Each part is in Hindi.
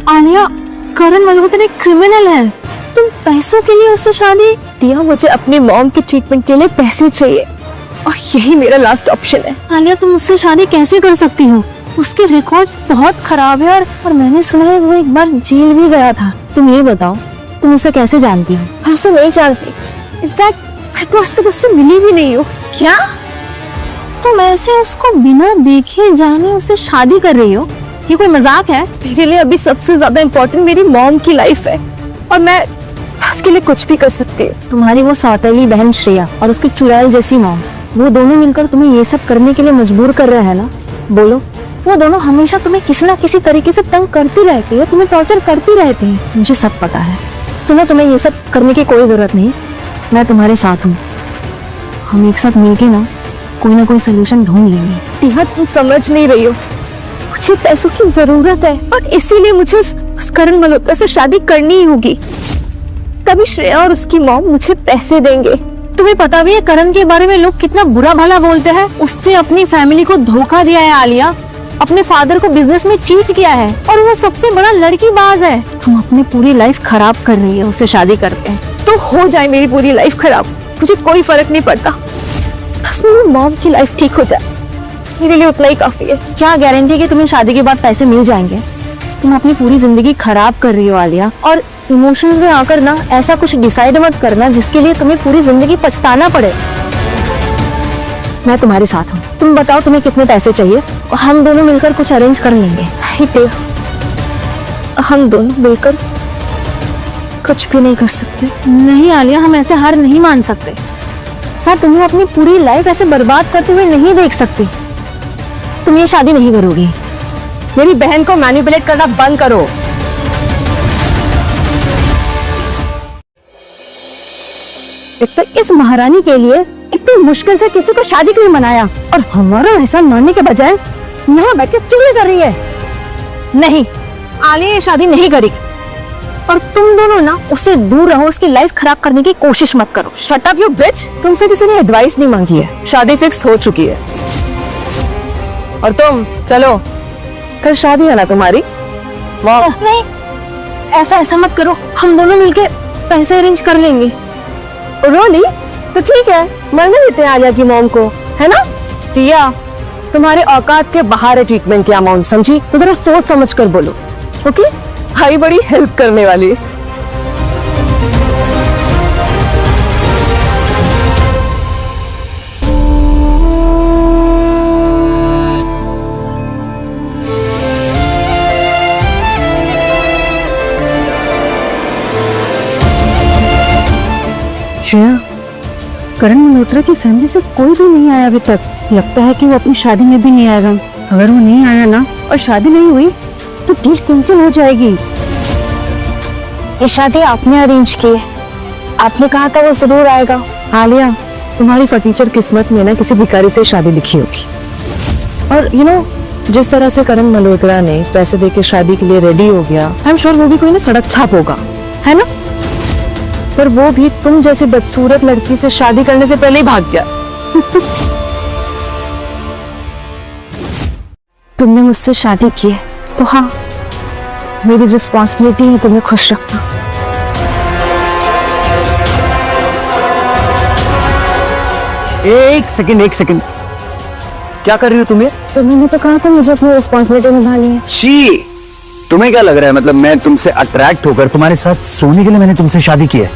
आलिया, करण मल्होत्रा एक क्रिमिनल है। तुम पैसों के लिए उससे शादी? दिया, मुझे अपनी मॉम के ट्रीटमेंट के लिए पैसे चाहिए और यही मेरा लास्ट ऑप्शन है। आलिया, तुम उससे शादी कैसे कर सकती हो? उसके रिकॉर्ड्स बहुत खराब है और मैंने सुना है वो एक बार जेल भी गया था। तुम ये बताओ, तुम उसे कैसे जानती हो? मैं उसे नहीं जानती। इनफैक्ट मैं तो आज तक उससे मिली भी नहीं हूँ। क्या तुम ऐसे उसको बिना देखे जाने उससे शादी कर रही हो? ये कोई मजाक है? मेरे लिए अभी सबसे ज्यादा इम्पोर्टेंट मेरी मॉम की लाइफ है और मैं उसके लिए कुछ भी कर सकती हूँ। तुम्हारी वो सौतेली बहन श्रेया और उसकी चुड़ैल जैसी मॉम, वो दोनों मिलकर तुम्हें ये सब करने के लिए मजबूर कर रहे हैं ना? बोलो, वो दोनों हमेशा तुम्हें किसी ना किसी तरीके से तंग करती रहती है, तुम्हें टॉर्चर करती रहती है। मुझे सब पता है। सुनो, तुम्हें ये सब करने की कोई जरूरत नहीं, मैं तुम्हारे साथ हूँ। हम एक साथ मिलके ना कोई सोल्यूशन ढूंढ लेंगे। दिया, तुम समझ नहीं रही हो, मुझे पैसों की जरूरत है और इसीलिए मुझे उस करण मल्होत्रा से शादी करनी ही होगी। तभी श्रेया और उसकी मॉम मुझे पैसे देंगे। तुम्हें पता भी है करण के बारे में लोग कितना बुरा भला बोलते हैं? उसने अपनी फैमिली को धोखा दिया है आलिया, अपने फादर को बिजनेस में चीट किया है और वो सबसे बड़ा लड़कीबाज है। तुम अपनी पूरी लाइफ खराब कर रही है उससे शादी करके। तो हो जाए मेरी पूरी लाइफ खराब, मुझे कोई फर्क नहीं पड़ता, बस मेरी मॉम की लाइफ ठीक हो जाए, मेरे लिए उतना ही काफी है। क्या गारंटी कि तुम्हें शादी के बाद पैसे मिल जाएंगे? तुम अपनी पूरी जिंदगी खराब कर रही हो आलिया, और इमोशंस में आकर ना ऐसा कुछ डिसाइड मत करना जिसके लिए तुम्हें पूरी जिंदगी पछताना पड़े। मैं तुम्हारे साथ हूँ। तुम बताओ तुम्हें कितने पैसे चाहिए और हम दोनों मिलकर कुछ अरेंज कर लेंगे। हम दोनों मिलकर कुछ भी नहीं कर सकते। नहीं आलिया, हम ऐसे हार नहीं मान सकते। मैं तुम्हें अपनी पूरी लाइफ ऐसे बर्बाद करते हुए नहीं देख सकती। तुम ये शादी नहीं करोगी। मेरी बहन को मैनिपुलेट करना बंद करो। एक तो इस महारानी के लिए इतनी मुश्किल से किसी को शादी के लिए मनाया और हमारा एहसान मानने के बजाय यहाँ बैठ के चुगली कर रही है। नहीं, आलिया ये शादी नहीं करेगी और तुम दोनों ना उससे दूर रहो, उसकी लाइफ खराब करने की कोशिश मत करो। शट अप यू बिच। तुमसे किसी ने एडवाइस नहीं मांगी है, शादी फिक्स हो चुकी है। और तुम चलो, कल शादी है ना तुम्हारी? नहीं, ऐसा मत करो, हम दोनों मिलके पैसे अरेंज कर लेंगे। रोली, तो ठीक है, मरने देते हैं आलिया की मॉम को, है ना? टिया, तुम्हारे औकात के बाहर है ट्रीटमेंट की अमाउंट, समझी? तो जरा सोच समझ कर बोलो, ओके? भाई बड़ी हेल्प करने वाली। श्रेया, करण मल्होत्रा की फैमिली से कोई भी नहीं आया अभी तक। लगता है कि वो अपनी शादी में भी नहीं आएगा। अगर वो नहीं आया ना और शादी नहीं हुई तो डील कैंसिल हो जाएगी। ये शादी आपने अरेंज की है, आपने कहा था वो जरूर आएगा। आलिया, तुम्हारी फटीचर किस्मत में ना किसी भिखारी से शादी लिखी होगी। और यू नो, जिस तरह से करण मल्होत्रा ने पैसे देके शादी के लिए रेडी हो गया, आई एम श्योर वो भी कोई ना सड़क छाप होगा, है ना? पर वो भी तुम जैसी बदसूरत लड़की से शादी करने से पहले ही भाग गया। तुमने मुझसे शादी की है तो हाँ, मेरी रिस्पॉन्सिबिलिटी है तुम्हें खुश रखना। एक सेकंड, क्या कर रही हो तुम? तो मैंने तो कहा था मुझे अपनी रिस्पॉन्सिबिलिटी निभानी है। छी, तुम्हें क्या लग रहा है मतलब मैं तुमसे अट्रैक्ट होकर तुम्हारे साथ सोने के लिए मैंने तुमसे शादी की है?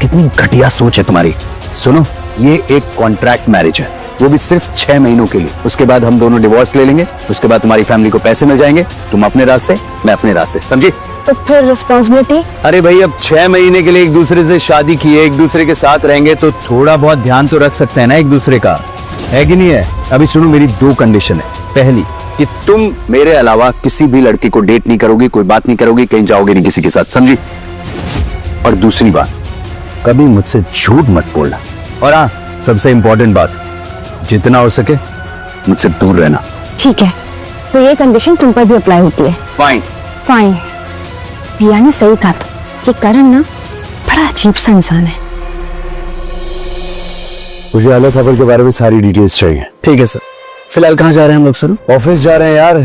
कितनी घटिया सोच है तुम्हारी। सुनो, ये एक कॉन्ट्रैक्ट मैरिज है, वो भी सिर्फ 6 महीनों के लिए। उसके बाद हम दोनों डिवोर्स ले लेंगे, उसके बाद तुम्हारी फैमिली को पैसे मिल जाएंगे, तुम अपने रास्ते, मैं अपने रास्ते, समझी? तो फिर रिस्पॉन्सिबिलिटी? अरे भाई, अब 6 महीने के लिए एक दूसरे से शादी की है, एक दूसरे के साथ रहेंगे तो थोड़ा बहुत ध्यान तो रख सकते हैं ना एक दूसरे का, है कि नहीं है? अभी सुनो, मेरी 2 कंडीशन है। पहली, कि तुम मेरे अलावा किसी भी लड़की को डेट नहीं करोगी, कोई बात नहीं करोगी, कहीं जाओगे नहीं किसी के साथ, समझी? और दूसरी बात, कभी मुझसे झूठ मत बोलना। और हाँ, सबसे इंपॉर्टेंट बात, जितना हो सके मुझसे दूर रहना। ठीक है, तो ये कंडीशन तुम पर भी अप्लाई होती है। फाइन। फाइन। पिया ने सही कहा था, ये करण ना बड़ा अजीब सा इंसान है। मुझे आला खबर के बारे में सारी डिटेल्स चाहिए। ठीक है सर। फिलहाल कहाँ जा रहे हैं हम लोग सर? ऑफिस जा रहे हैं यार,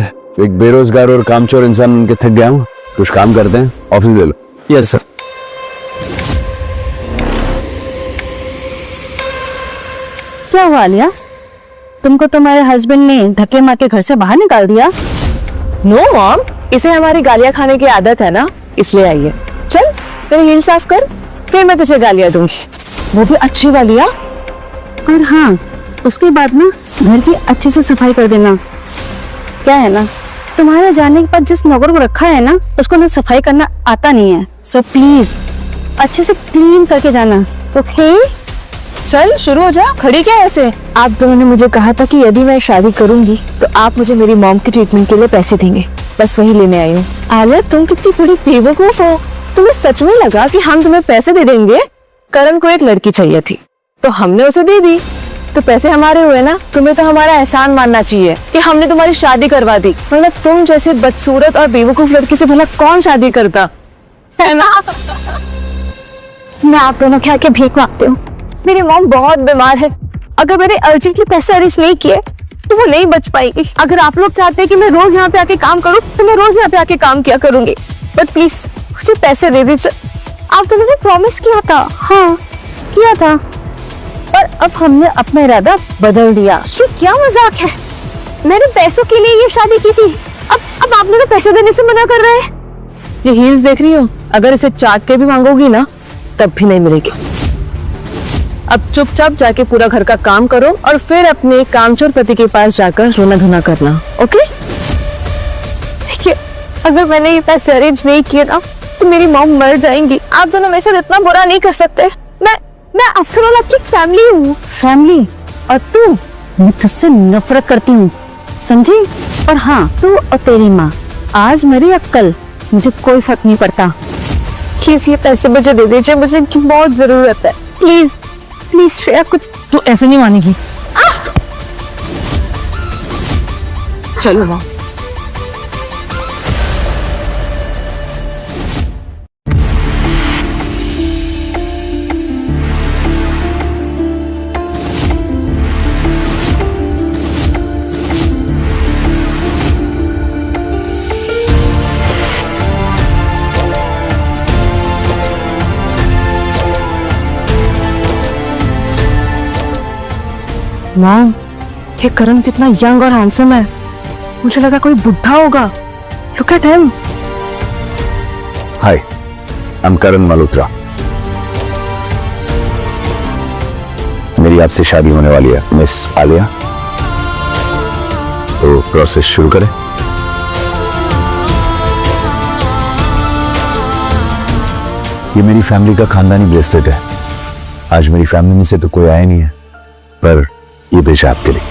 एक बेरोजगार और कामचोर इंसान उनके थक गया हूँ। कुछ काम करते हैं, ऑफिस ले लो। Yes sir. क्या हुआ आलिया, तुमको तुम्हारे हस्बैंड ने धक्के मार के घर से बाहर निकाल दिया? नो मॉम, इसे हमारी गालियां खाने की आदत है ना, इसलिए आई है। चल मेरी हील साफ कर, फिर मैं तुझे गालियां दूंगी, वो भी अच्छी वालियां। और हाँ, उसके बाद ना घर की अच्छे से सफाई कर देना। क्या है ना, तुम्हारे जाने के बाद जिस नौकर को रखा है ना, उसको ना सफाई करना आता नहीं है। सो प्लीज अच्छे से क्लीन करके जाना, ओके? चल शुरू हो जा, खड़ी क्या है ऐसे? आप दोनों ने मुझे कहा था कि यदि मैं शादी करूंगी तो आप मुझे मेरी मॉम की ट्रीटमेंट के लिए पैसे देंगे, बस वही लेने आई हूँ। आलिया, तुम कितनी बड़ी बेवकूफ हो, तुम्हें सच में लगा कि हम तुम्हें पैसे दे देंगे? करण को एक लड़की चाहिए थी तो हमने उसे दे दी, तो पैसे हमारे हुए ना। तुम्हें तो हमारा एहसान मानना चाहिए कि हमने तुम्हारी शादी करवा दी, वरना तुम जैसे बदसूरत और बेवकूफ लड़की से भला कौन शादी करता है ना? मैं आप दोनों के आके भीख मांगती हूँ, मेरी मॉम बहुत बीमार है, अगर मैंने अर्जेंटली पैसे अरेंज नहीं किए तो वो नहीं बच पाएगी। अगर आप लोग चाहते हैं कि मैं रोज यहाँ पे आके काम करूँ तो मैं रोज यहाँ पे आके काम किया करूंगी, बट प्लीज मुझे पैसे दे दीजिए। आप दोनों ने प्रॉमिस किया था। हाँ किया था, पर अब हमने अपना इरादा बदल दिया। ये क्या मजाक है? मैंने पैसों के लिए ये शादी की थी, अब आप लोग पैसे देने से मना कर रहे हैं। ये हील्स देख रही हो, अगर इसे चाट के भी मांगोगी ना तब भी नहीं मिलेगी। अब चुपचाप जाके पूरा घर का काम करो और फिर अपने कामचोर पति के पास जाकर रोना धोना करना, ओके? देखिए, अगर मैंने ये पैसे अरेंज नहीं किए ना तो मेरी मॉम मर जाएंगी। आप दोनों मेरे साथ इतना बुरा नहीं कर सकते। मैं आफ्टर ऑल आपकी फैमिली हूँ। फैमिली? और तू? मैं तुझसे नफरत करती हूँ, समझी? और हाँ, तू और तेरी माँ, आज मेरी अक्कल, मुझे कोई फर्क नहीं पड़ता। प्लीज ये पैसे मुझे दे दीजिए, मुझे इनकी बहुत जरूरत है। प्लीज प्लीज श्रेया, कुछ तू ऐसे नहीं मानेगी। चलो माँ। मॉम, ये करण कितना यंग और हैंडसम है, मुझे लगा कोई बुढ़ा होगा। Look at him. Hi, I am Karan Malhotra. मेरी आपसे शादी होने वाली है, मिस आलिया। तो प्रोसेस शुरू करें। ये मेरी फैमिली का खानदानी ब्रेसलेट है। आज मेरी फैमिली में से तो कोई आया नहीं है, पर ये भेजा आपके लिए।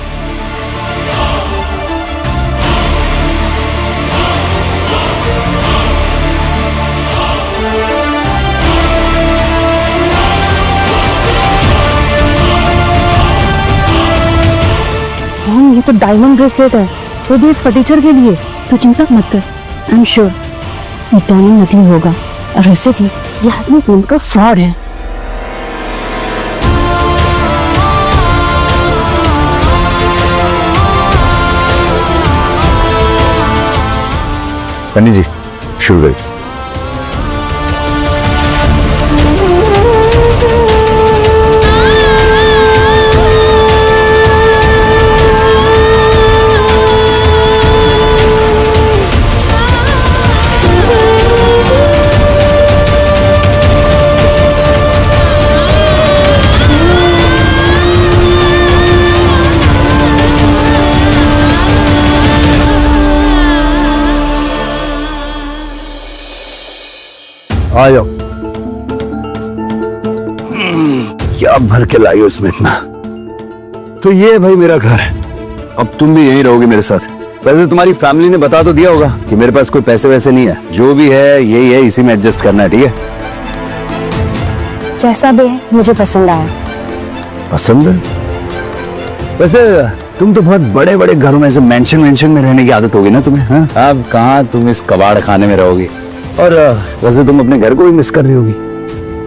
मॉम, ये तो डायमंड ब्रेसलेट है, वो भी इस फर्नीचर के लिए। तू चिंता मत कर, आई एम श्योर ये डायमंड नकली होगा, और वैसे भी ये आदमी एक नंबर का फ्रॉड है। पंडित जी, शुरू करिए। आ जाओ। क्या भर के लाई हो इसमें इतना? तो ये है भाई मेरा घर, अब तुम भी यहीं रहोगे मेरे साथ। वैसे तुम्हारी फैमिली ने बता तो दिया होगा कि मेरे पास कोई पैसे वैसे नहीं है, जो भी है यही है, इसी में एडजस्ट करना है, ठीक है? जैसा भी है मुझे पसंद आया। पसंद है? वैसे तुम तो बहुत बड़े बड़े घरों में, ऐसे मेंशन में रहने की आदत होगी ना तुम्हें, हाँ? अब कहाँ तुम इस कबाड़ खाने में रहोगी। और वैसे तुम अपने घर को भी मिस कर रही होगी।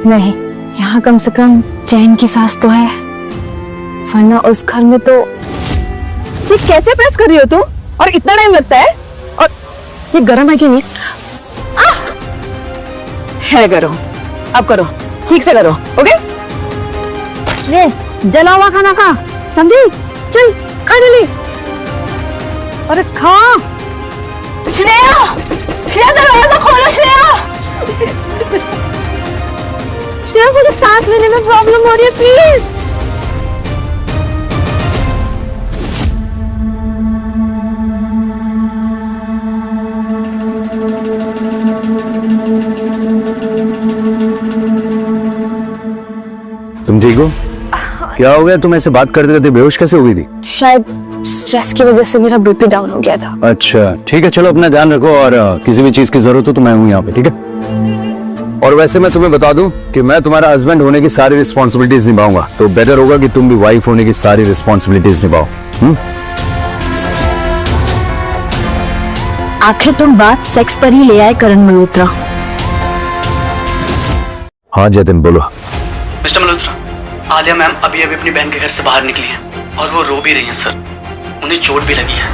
नहीं, यहाँ कम से कम चैन की सांस तो है, वरना उस घर में तो। ये कैसे प्रेस कर रही हो तुम? और इतना टाइम लगता है? और ये गर्म है कि नहीं? है करो, अब करो, ठीक से करो, ओके? ले जला हुआ खाना खा, समझी? चल खा जल्दी। अरे खा। श्रेया, श्रेया दरवाजा खोलो श्रेया। श्रेया मुझे सांस लेने में प्रॉब्लम हो रही है, प्लीज। तुम ठीक हो? क्या हो गया? तुम ऐसे बात करते करते बेहोश कैसे हुई थी? शायद स्ट्रेस की वजह से मेरा बीपी डाउन हो गया था। अच्छा ठीक है, चलो अपना ध्यान रखो और किसी भी चीज की जरूरत हो तो मैं हूँ यहाँ पे, ठीक है? और वैसे मैं तुम्हें बता दूं कि मैं तुम्हारा हस्बैंड होने की सारी रिस्पॉन्सिबिलिटीज निभाऊंगा, तो बेटर होगा कि तुम भी वाइफ होने की सारी रिस्पॉन्सिबिलिटीज निभाओ। आखिर तुम बात सेक्स पर ही ले आए करण मल्होत्रा। हाँ जतिन बोलो। मिस्टर मल्होत्रा, आलिया मैम अभी अभी अपनी बहन के घर से बाहर निकली हैं और वो रो भी रही हैं सर, उन्हें चोट भी लगी है।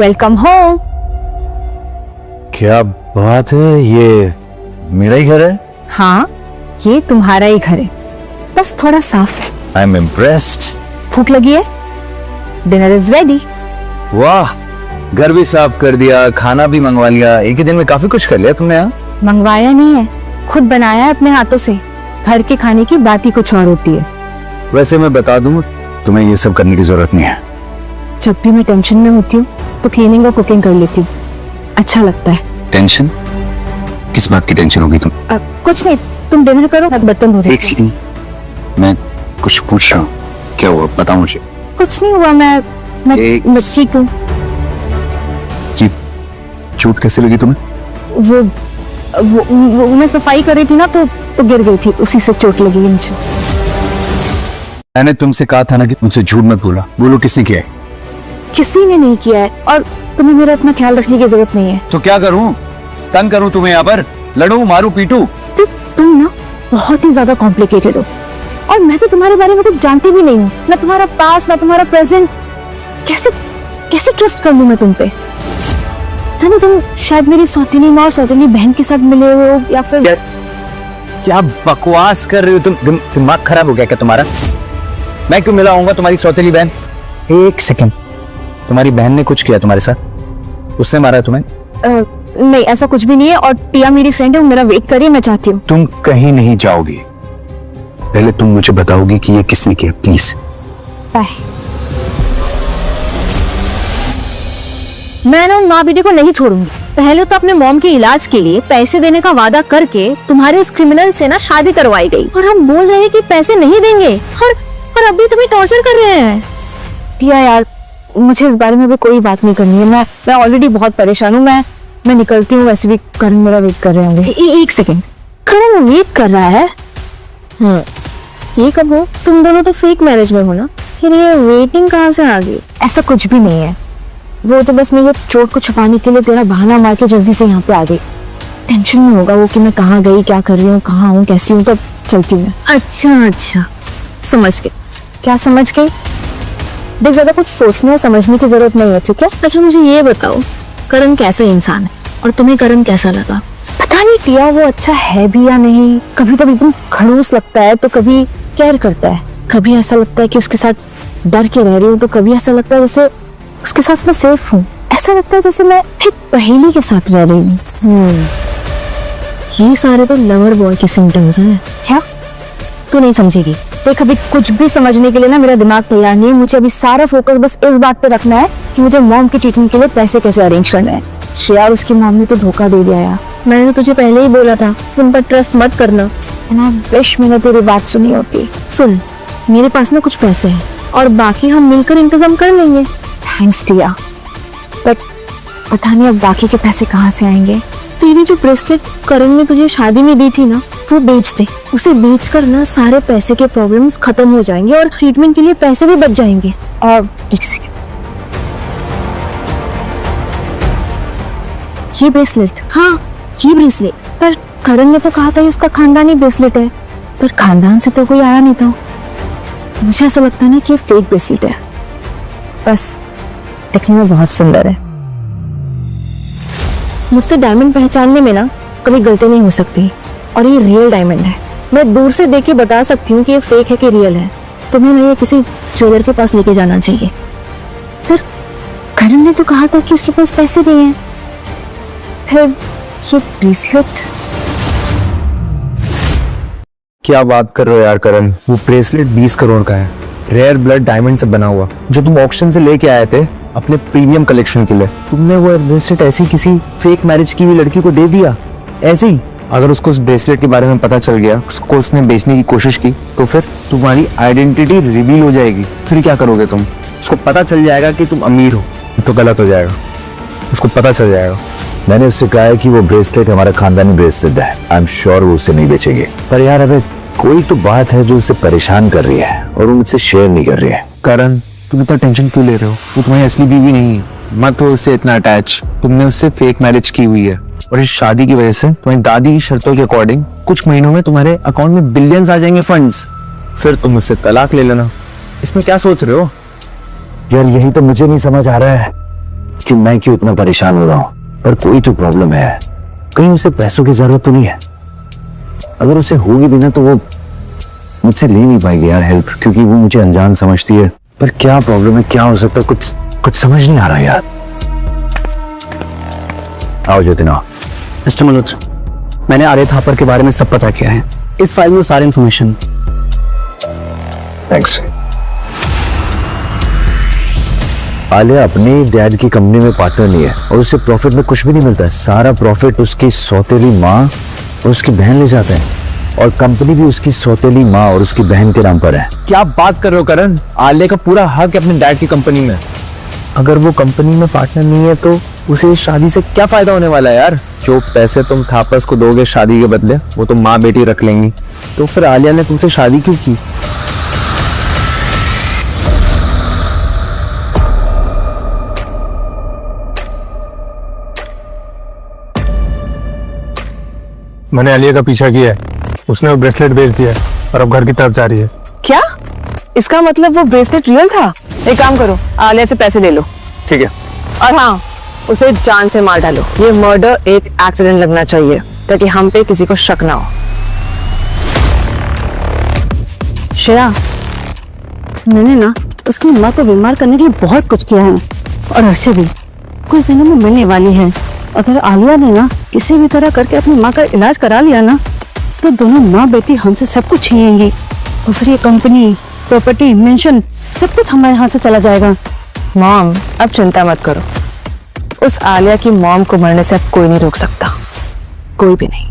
Welcome home. क्या बात है, ये मेरा ही घर है? हाँ, ये तुम्हारा ही घर है, बस थोड़ा साफ है। I am impressed. भूख लगी है? Dinner is ready. वाह, घर भी साफ कर दिया, खाना भी मंगवा लिया, एक ही दिन में काफी कुछ कर लिया तुमने। यहाँ मंगवाया नहीं है, खुद बनाया है अपने हाथों से। घर के खाने की बात ही कुछ और होती है। वैसे मैं बता दूं, तुम्हें ये सब करने की जरूरत नहीं है। जब भी मैं टेंशन में होती हूँ तो क्लीनिंग और कुकिंग कर लेती हूँ, अच्छा लगता है। टेंशन? किस बात की टेंशन होगी तुम? कुछ नहीं, तुम डिनर करो, मैं बर्तन धो देती हूँ। एक सेकंड, मैं कुछ पूछ रहा हूँ, क्या हुआ बताओ मुझे। कुछ नहीं हुआ, मैं मैं ठीक हूँ। चोट कैसे लगी तुम्हें? वो मैं सफाई कर रही थी ना, तो गिर गई थी, उसी से चोट लगी मुझे। मैंने तुमसे कहा था ना कि मुझसे झूठ मत बोला। बोलो किसने किया है? किसी ने नहीं किया है, और तुम्हें मेरा इतना ख्याल रखने की जरूरत नहीं है। तो क्या करूं? तंग करूं तुम्हें यहाँ पर? लड़ूं, मारूं, पीटूं? तो तुम ना बहुत ही ज्यादा कॉम्प्लिकेटेड हो, और मैं तो तुम्हारे बारे में कुछ जानती भी नहीं हूँ, ना तुम्हारा पास्ट ना तुम्हारा प्रेजेंट। कैसे ट्रस्ट कर लूं मैं तुम पे? था तुम शायद मेरी सौतेली माँ और सौतेली बहन के साथ मिले हो, या फिर क्या बकवास कर रही हो तुम? दिमाग खराब हो गया क्या तुम्हारा? मैं क्यों मिला होऊंगा तुम्हारी सौतेली बहन? एक सेकंड, तुम्हारी बहन ने कुछ किया तुम्हारे साथ? उसने मारा तुम्हें? नहीं, ऐसा कुछ भी नहीं है, और टिया मेरी फ्रेंड है, वो मेरा वेट करिए, मैं चाहती हूँ। तुम कहीं नहीं जाओगी, पहले तुम मुझे बताओगी कि ये किसने किया, प्लीज। बाय। मैं ना उन माँ बेटे को नहीं छोड़ूंगी। पहले तो अपने मॉम के इलाज के लिए पैसे देने का वादा करके तुम्हारे इस क्रिमिनल से ना शादी करवाई गई, और हम बोल रहे हैं कि पैसे नहीं देंगे, और अभी तुम्हें टॉर्चर कर रहे हैं। टिया यार, मुझे इस बारे में भी कोई बात नहीं करनी है। मैं ऑलरेडी बहुत परेशान हूँ। मैं निकलती हूँ, वैसे भी करण मेरा वेट कर रहे होंगे। एक सेकंड, करण वेट कर रहा है? ये कब हो? तुम दोनों तो फेक मैरिज में हो ना, फिर ये वेटिंग कहाँ से आ गई? ऐसा कुछ भी नहीं है, वो तो बस मैं ये चोट को छुपाने के लिए तेरा बहाना मार के जल्दी से यहाँ पे आ गई। टेंशन में होगा वो कि मैं कहाँ गई, क्या कर रही हूँ, कहाँ हूँ, कैसी हूँ, तब चलती हूँ मैं। अच्छा, समझ गई। क्या समझ गई? देख, ज्यादा कुछ सोचने और समझने की जरूरत नहीं है, ठीक है? अच्छा मुझे ये बताओ, करण कैसा इंसान है, और तुम्हें करण कैसा लगा? पता नहीं टिया, वो अच्छा है भी या नहीं। कभी कभी एकदम खड़ूस लगता है, तो कभी केयर करता है, कभी ऐसा लगता है कि उसके साथ डर के रह रही हूँ, तो कभी ऐसा लगता है जैसे उसके साथ मैं सेफ हूँ। ऐसा लगता है जैसे मैं एक पहेली के साथ रह रही हूँ। ये सारे तो लवर बॉय के सिम्टम्स हैं। क्या तू नहीं समझेगी? देख, अभी कुछ भी समझने के लिए ना मेरा दिमाग तैयार नहीं है। मुझे अभी सारा फोकस बस इस बात पे रखना है कि मुझे मॉम की ट्रीटमेंट के लिए पैसे कैसे अरेंज करना है। श्रेया और उसकी मॉम ने तो धोखा दे दिया यार। मैंने तो तुझे पहले ही बोला था, उन पर ट्रस्ट मत करना। विश मैंने तेरी बात सुनी होती। सुन, मेरे पास ना कुछ पैसे हैं, और बाकी हम मिलकर इंतजाम कर लेंगे। थैंक्स टिया, बट पता नहीं अब बाकी के पैसे कहाँ से आएंगे। तेरी जो ब्रेसलेट करण ने तुझे शादी में दी थी ना, वो बेच दे। उसे बेचकर ना सारे पैसे के प्रॉब्लम्स खत्म हो जाएंगे, और ट्रीटमेंट के लिए पैसे भी बच जाएंगे। और एक सेकंड, ये ब्रेसलेट? हाँ, ये ब्रेसलेट। पर करण ने तो कहा था ये उसका खानदानी ब्रेसलेट है। पर खानदान से तो कोई आया नहीं था। मुझे ऐसा लगता है ना कि ये फेक ब्रेसलेट है, बस दिखने में बहुत सुंदर है। मुझसे डायमंड पहचानने में ना कभी गलती नहीं हो सकती, और ये रियल डायमंड है। मैं दूर से देख के बता सकती हूँ कि ये फेक है कि रियल है। तुम्हें ना ये किसी ज्वेलर के पास लेके जाना चाहिए। पर करण ने तो कहा था कि उसके पास पैसे नहीं है, फिर ये ब्रेसलेट। क्या बात कर रहे हो यार करण, वो ब्रेसलेट 20 करोड़ का है, रेयर ब्लड डायमंड से बना हुआ, जो तुम ऑक्शन से लेके आए थे अपने प्रीमियम कलेक्शन के लिए। तुमने वो ब्रेसलेट ऐसी किसी फेक मैरिज की हुई लड़की को दे दिया ऐसे ही। अगर उसको उस ब्रेसलेट के बारे में पता चल गया, उसको उसने बेचने की कोशिश की, तो फिर तुम्हारी आइडेंटिटी रिवील हो जाएगी। फिर क्या करोगे तुम? उसको पता चल जाएगा कि तुम अमीर हो, तो गलत हो जाएगा। उसको पता चल जाएगा। मैंने उससे कहा है कि वो ब्रेसलेट हमारा खानदानी ब्रेसलेट है। आई एम श्योर वो उसे नहीं बेचेंगे। पर यार अबे कोई तो बात है जो उसे परेशान कर रही है और वो मुझसे शेयर नहीं कर रही है। करण, तुम इतना टेंशन क्यों ले रहे हो? वो तुम्हारी असली बीवी नहीं है, मत हो उससे इतना अटैच। तुमने उससे फेक मैरिज की हुई है, और इस शादी की वजह से तुम्हारी दादी की शर्तों के अकॉर्डिंग कुछ महीनों में तुम्हारे अकाउंट में बिलियंस आ जाएंगे फंड्स। फिर तुम उससे तलाक ले लेना। इसमें क्या सोच रहे हो? यार यही तो मुझे नहीं समझ आ रहा है कि मैं क्यों इतना परेशान हो रहा हूँ। पर कोई तो प्रॉब्लम है, कहीं उसे पैसों की जरूरत तो नहीं है। अगर उसे होगी भी ना तो वो मुझसे ले नहीं पाएगी यार हेल्प, क्योंकि वो मुझे अनजान समझती है। पर क्या प्रॉब्लम है, क्या हो सकता है, कुछ समझ नहीं आ रहा यार। आओ जतिना। मिस्टर मल्होत्रा, मैंने आर्य थापर के बारे में सब पता किया है। इस फाइल में सारी इंफॉर्मेशन। थैंक्स। आलिया अपनी डैड की कंपनी में पार्टनर नहीं है और उससे प्रॉफिट में कुछ भी नहीं मिलता है। सारा प्रॉफिट उसकी सौतेली माँ और उसकी बहन ले जाते हैं, और कंपनी भी उसकी सौतेली माँ और उसकी बहन के नाम पर है। क्या बात कर रहे हो करण? आलिया का पूरा हक है अपने डैड की कंपनी में। अगर वो कंपनी में पार्टनर नहीं है तो उसे इस शादी से क्या फायदा होने वाला है यार? जो पैसे तुम थापस को दोगे शादी के बदले, वो तो माँ बेटी रख लेंगी। तो फिर आलिया ने तुमसे शादी क्यों की? मैंने आलिया का पीछा किया है, उसने वो ब्रेसलेट बेच दिया है और अब घर की तरफ जा रही है। क्या? इसका मतलब वो ब्रेसलेट रियल था? एक काम करो, आलिया से पैसे ले लो। ठीक है। और हाँ, उसे जान से मार डालो। ये मर्डर एक एक्सीडेंट लगना चाहिए, ताकि हम पे किसी को शक ना हो। श्रेया, मैंने ना उसकी माँ को बीमार करने के लिए बहुत कुछ किया है, और ऐसे भी कुछ दिनों में मिलने वाली है। अगर आलिया ने ना किसी भी तरह करके अपनी माँ का इलाज करा लिया ना, तो दोनों माँ बेटी हमसे सब कुछ छीनेंगी, और फिर ये कंपनी, प्रॉपर्टी, मेंशन सब कुछ हमारे हाथ से चला जाएगा। मॉम, अब चिंता मत करो। उस आलिया की मॉम को मरने से अब कोई नहीं रोक सकता, कोई भी नहीं।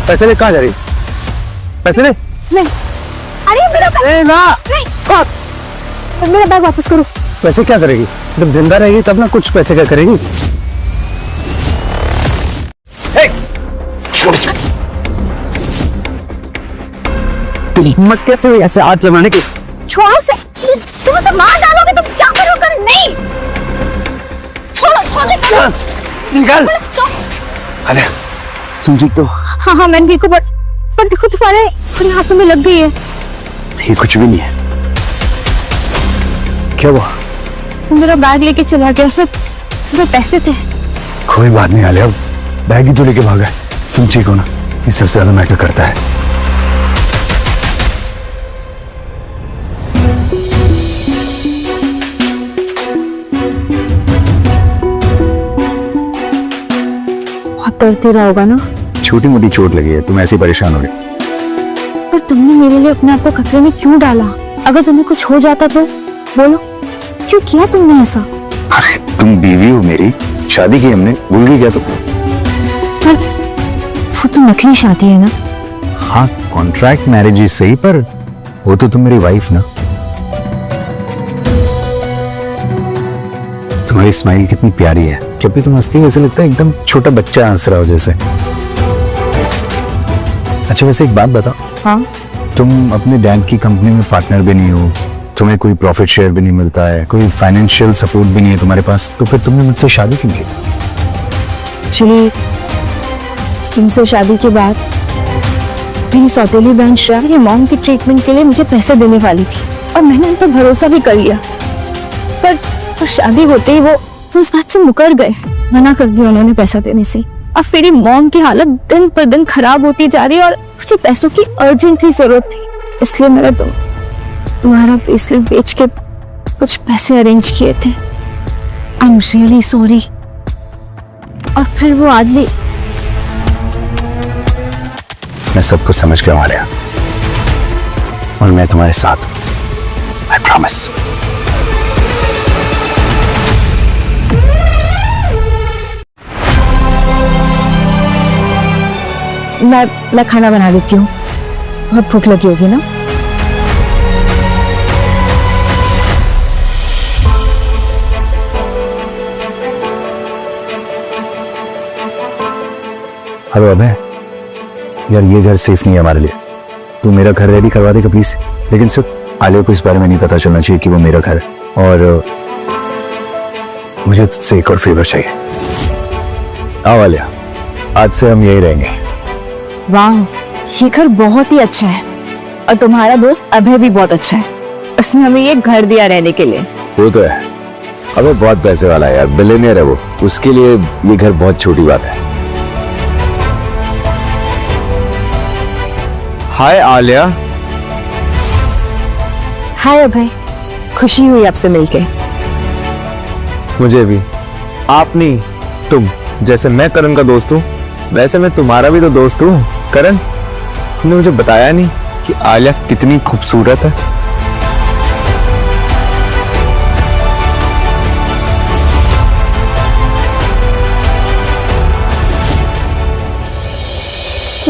पैसे ले, कहाँ जा रही? पैसे ले। नहीं, अरे मेरा बैग, नहीं, मेरा बैग वापस करो। पैसे क्या करेगी? जब जिंदा रहेगी तब ना कुछ पैसे क्या करेगी? हिम्मत कैसे हुई ऐसे हाथ लगाने की? छोड़ो से, तुम उसे मार डालोगे तो क्या करोगे? नहीं, छोड़ो। निकाल। अरे तुम ठीक तो? हाँ हाँ मैं ठीक हूँ, पर देखो तुम्हारे हाथों में लग गई है। ये कुछ भी नहीं है। क्या हुआ? मेरा बैग लेके चला गया, उसमें पैसे थे। कोई बात नहीं आलिया, बैग ही तो लेके भागा है। तुम ठीक हो ना? ये सबसे ज्यादा मैटर करता है। बहुत दर्द दे रहा होगा ना? छोटी मोटी चोट लगी है, तुम ऐसे परेशान हो रही। पर तुमने मेरे लिए अपने आप को खतरे में क्यों डाला? अगर तुम्हें कुछ हो जाता तो बोलो, क्यों किया तुमने ऐसा? अरे तुम बीवी हो मेरी, शादी की हमने, भूल गई क्या तुम? पर वो तो नकली शादी है ना? हाँ कॉन्ट्रैक्ट मैरिज ही सही, पर वो तो तुम मेरी वाइफ ना। तुम्हारी स्माइल कितनी प्यारी है, जब भी तुम हंसती है ऐसे लगता है एकदम छोटा बच्चा हंस रहा हो जैसे। अच्छा वैसे एक बात बताओ, हाँ, तुम अपने डैड की कंपनी में पार्टनर भी नहीं हो, तुम्हें कोई प्रॉफिट शेयर भी नहीं मिलता है, कोई फाइनेंशियल सपोर्ट भी नहीं है तुम्हारे पास, तो फिर तुमने मुझसे शादी क्यों की? एक्चुअली तुमसे शादी के बाद मेरी सौतेली बहन श्रेया मेरी मॉम की ट्रीटमेंट के लिए मुझे पैसे देने वाली थी और मैंने उन पर भरोसा भी कर लिया, पर शादी होते ही वो उस बात से मुकर गए, मना कर दिया उन्होंने पैसा देने से। अब मेरी मॉम की हालत दिन पर दिन खराब होती जा रही है और मुझे पैसों की अर्जेंटली जरूरत थी, इसलिए मैंने तुम्हारा ब्रेसलेट बेच के कुछ पैसे अरेंज किए थे। I am really sorry. और फिर वो आदमी, मैं सब कुछ समझ गया आलिया, और मैं तुम्हारे साथ हूं, आई प्रॉमिस। मैं खाना बना देती हूँ, बहुत भूख लगी होगी ना। हेलो अबे, यार ये घर सेफ नहीं है हमारे लिए, तू मेरा घर रेडी करवा देगा प्लीज। लेकिन सिर्फ आलिया को इस बारे में नहीं पता चलना चाहिए कि वो मेरा घर है, और मुझे तुझसे एक और फेवर चाहिए। आओ आलिया, आज से हम यही रहेंगे। वाह, ये घर बहुत ही अच्छा है और तुम्हारा दोस्त अभय भी बहुत अच्छा है, उसने हमें ये घर दिया रहने के लिए। वो तो है, अबे बहुत पैसे वाला है यार, बिलियनियर है वो, उसके लिए ये घर बहुत छोटी बात है। हाय आलिया। हाय अभय, खुशी हुई आपसे मिलके। मुझे भी। आप नहीं, तुम। जैसे मैं करण का दोस्त हूँ वैसे मैं तुम्हारा भी तो दोस्त हूँ। करण, तुमने मुझे बताया नहीं कि आलिया कितनी खूबसूरत है।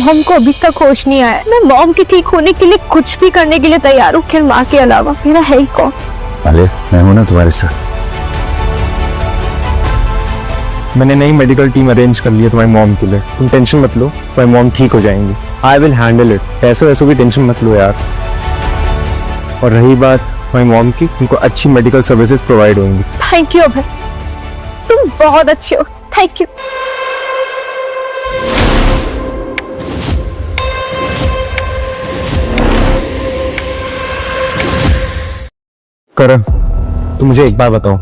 हमको अभी तक होश नहीं आया। मैं मॉम के ठीक होने के लिए कुछ भी करने के लिए तैयार हूँ, खैर माँ के अलावा मेरा है ही कौन। आलिया, मैं हूं ना तुम्हारे साथ। मैंने नई मेडिकल टीम अरेंज कर ली है तुम्हारी मॉम के लिए, तुम टेंशन मत लो, तुम्हारी मॉम ठीक हो जाएंगी। I will handle it. पैसों वैसों की टेंशन मत लो यार। और रही बात तुम्हारी मॉम की, तुमको अच्छी मेडिकल सर्विसेज प्रोवाइड होंगी। थैंक यू अभय, तुम बहुत अच्छे हो, थैंक यू। करण, तुम मुझे एक बार बताओ,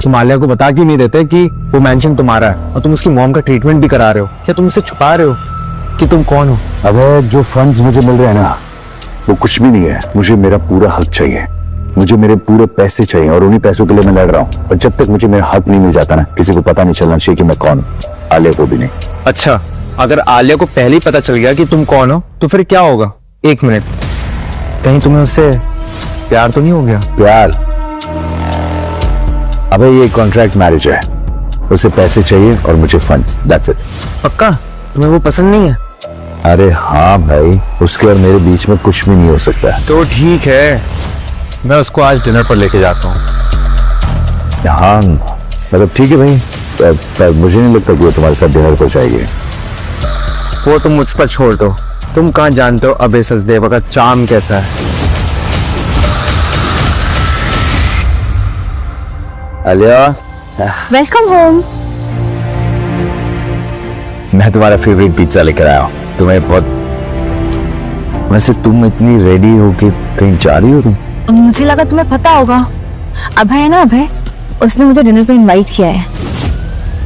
तुम आलिया को बता क्यों नहीं देते कि वो मेंशन तुम्हारा है और तुम उसकी मॉम का ट्रीटमेंट भी करा रहे हो? क्या तुम उससे छुपा रहे हो कि तुम कौन हो? अब जो फंड्स मुझे मिल रहे हैं ना, वो कुछ भी नहीं है। मुझे मेरा पूरा हक चाहिए, मुझे मेरे पूरे पैसे चाहिए, और उन्हीं पैसों के लिए मैं लड़ रहा हूँ। और जब तक मुझे मेरा हक नहीं मिल जाता ना, किसी को पता नहीं चलना चाहिए कि मैं कौन हूँ, आलिया को भी नहीं। अच्छा, अगर आलिया को पहले ही पता चल गया कि तुम कौन हो तो फिर क्या होगा? एक मिनट, कहीं तुम्हें उससे प्यार तो नहीं हो गया? प्यार? अबे ये कॉन्ट्रैक्ट मैरिज है, उसे पैसे चाहिए और मुझे फंड्स, दैट्स इट। पक्का तुम्हें वो पसंद नहीं है? अरे हाँ भाई, उसके और मेरे बीच में कुछ भी नहीं हो सकता। तो ठीक है, मैं उसको आज डिनर पर लेके जाता हूँ। हाँ मतलब ठीक है भाई, पर मुझे नहीं लगता कि वो तुम्हारे साथ डिनर पर जाएगी। वो तुम मुझ पर छोड़ दो, तुम कहाँ जानते हो अभय सचदेवा का चार्म कैसा है। Alia, welcome home. मैं तुम्हारा फेवरेट पिज्जा लेकर आया हूँ, तुम्हें बहुत। वैसे तुम इतनी रेडी हो के कहीं जा रही हो तुम? मुझे लगा तुम्हें पता होगा, अभय है ना अभय, उसने मुझे डिनर पे इनवाइट किया है।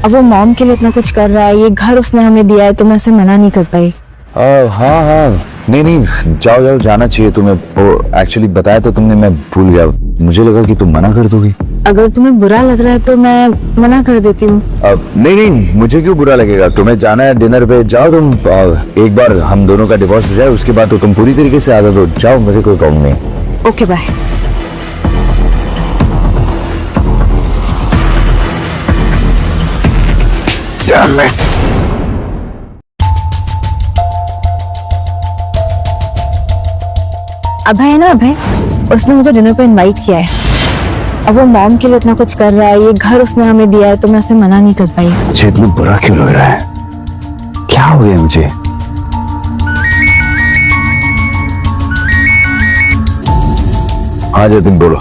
अब वो मॉम के लिए इतना कुछ कर रहा है, ये घर उसने हमें दिया है, तो मैं उसे मना नहीं कर पाई। हाँ हाँ, नहीं जाओ जाओ, जाना चाहिए तुम्हें। वो एक्चुअली बताया तो तुमने, मैं भूल गया। मुझे लगा कि तुम मना कर दोगी। अगर तुम्हें बुरा लग रहा है तो मैं मना कर देती हूँ। नहीं, मुझे क्यों बुरा लगेगा? तुम्हें जाना है डिनर पे, जाओ तुम। एक बार हम दोनों का डिवोर्स हो जाए, उसके बाद तो तुम पूरी तरीके से आजाद हो। जाओ, मुझे कोई काम नहीं। Okay bye. अभय है ना अभय, उसने मुझे डिनर पे इनवाइट किया है। अब वो मॉम के लिए इतना कुछ कर रहा है, ये घर उसने हमें दिया है, तो मैं उसे मना नहीं कर पाई। मुझे इतना बुरा क्यों लग रहा है? क्या हो गया मुझे? हाँ जतिन बोलो।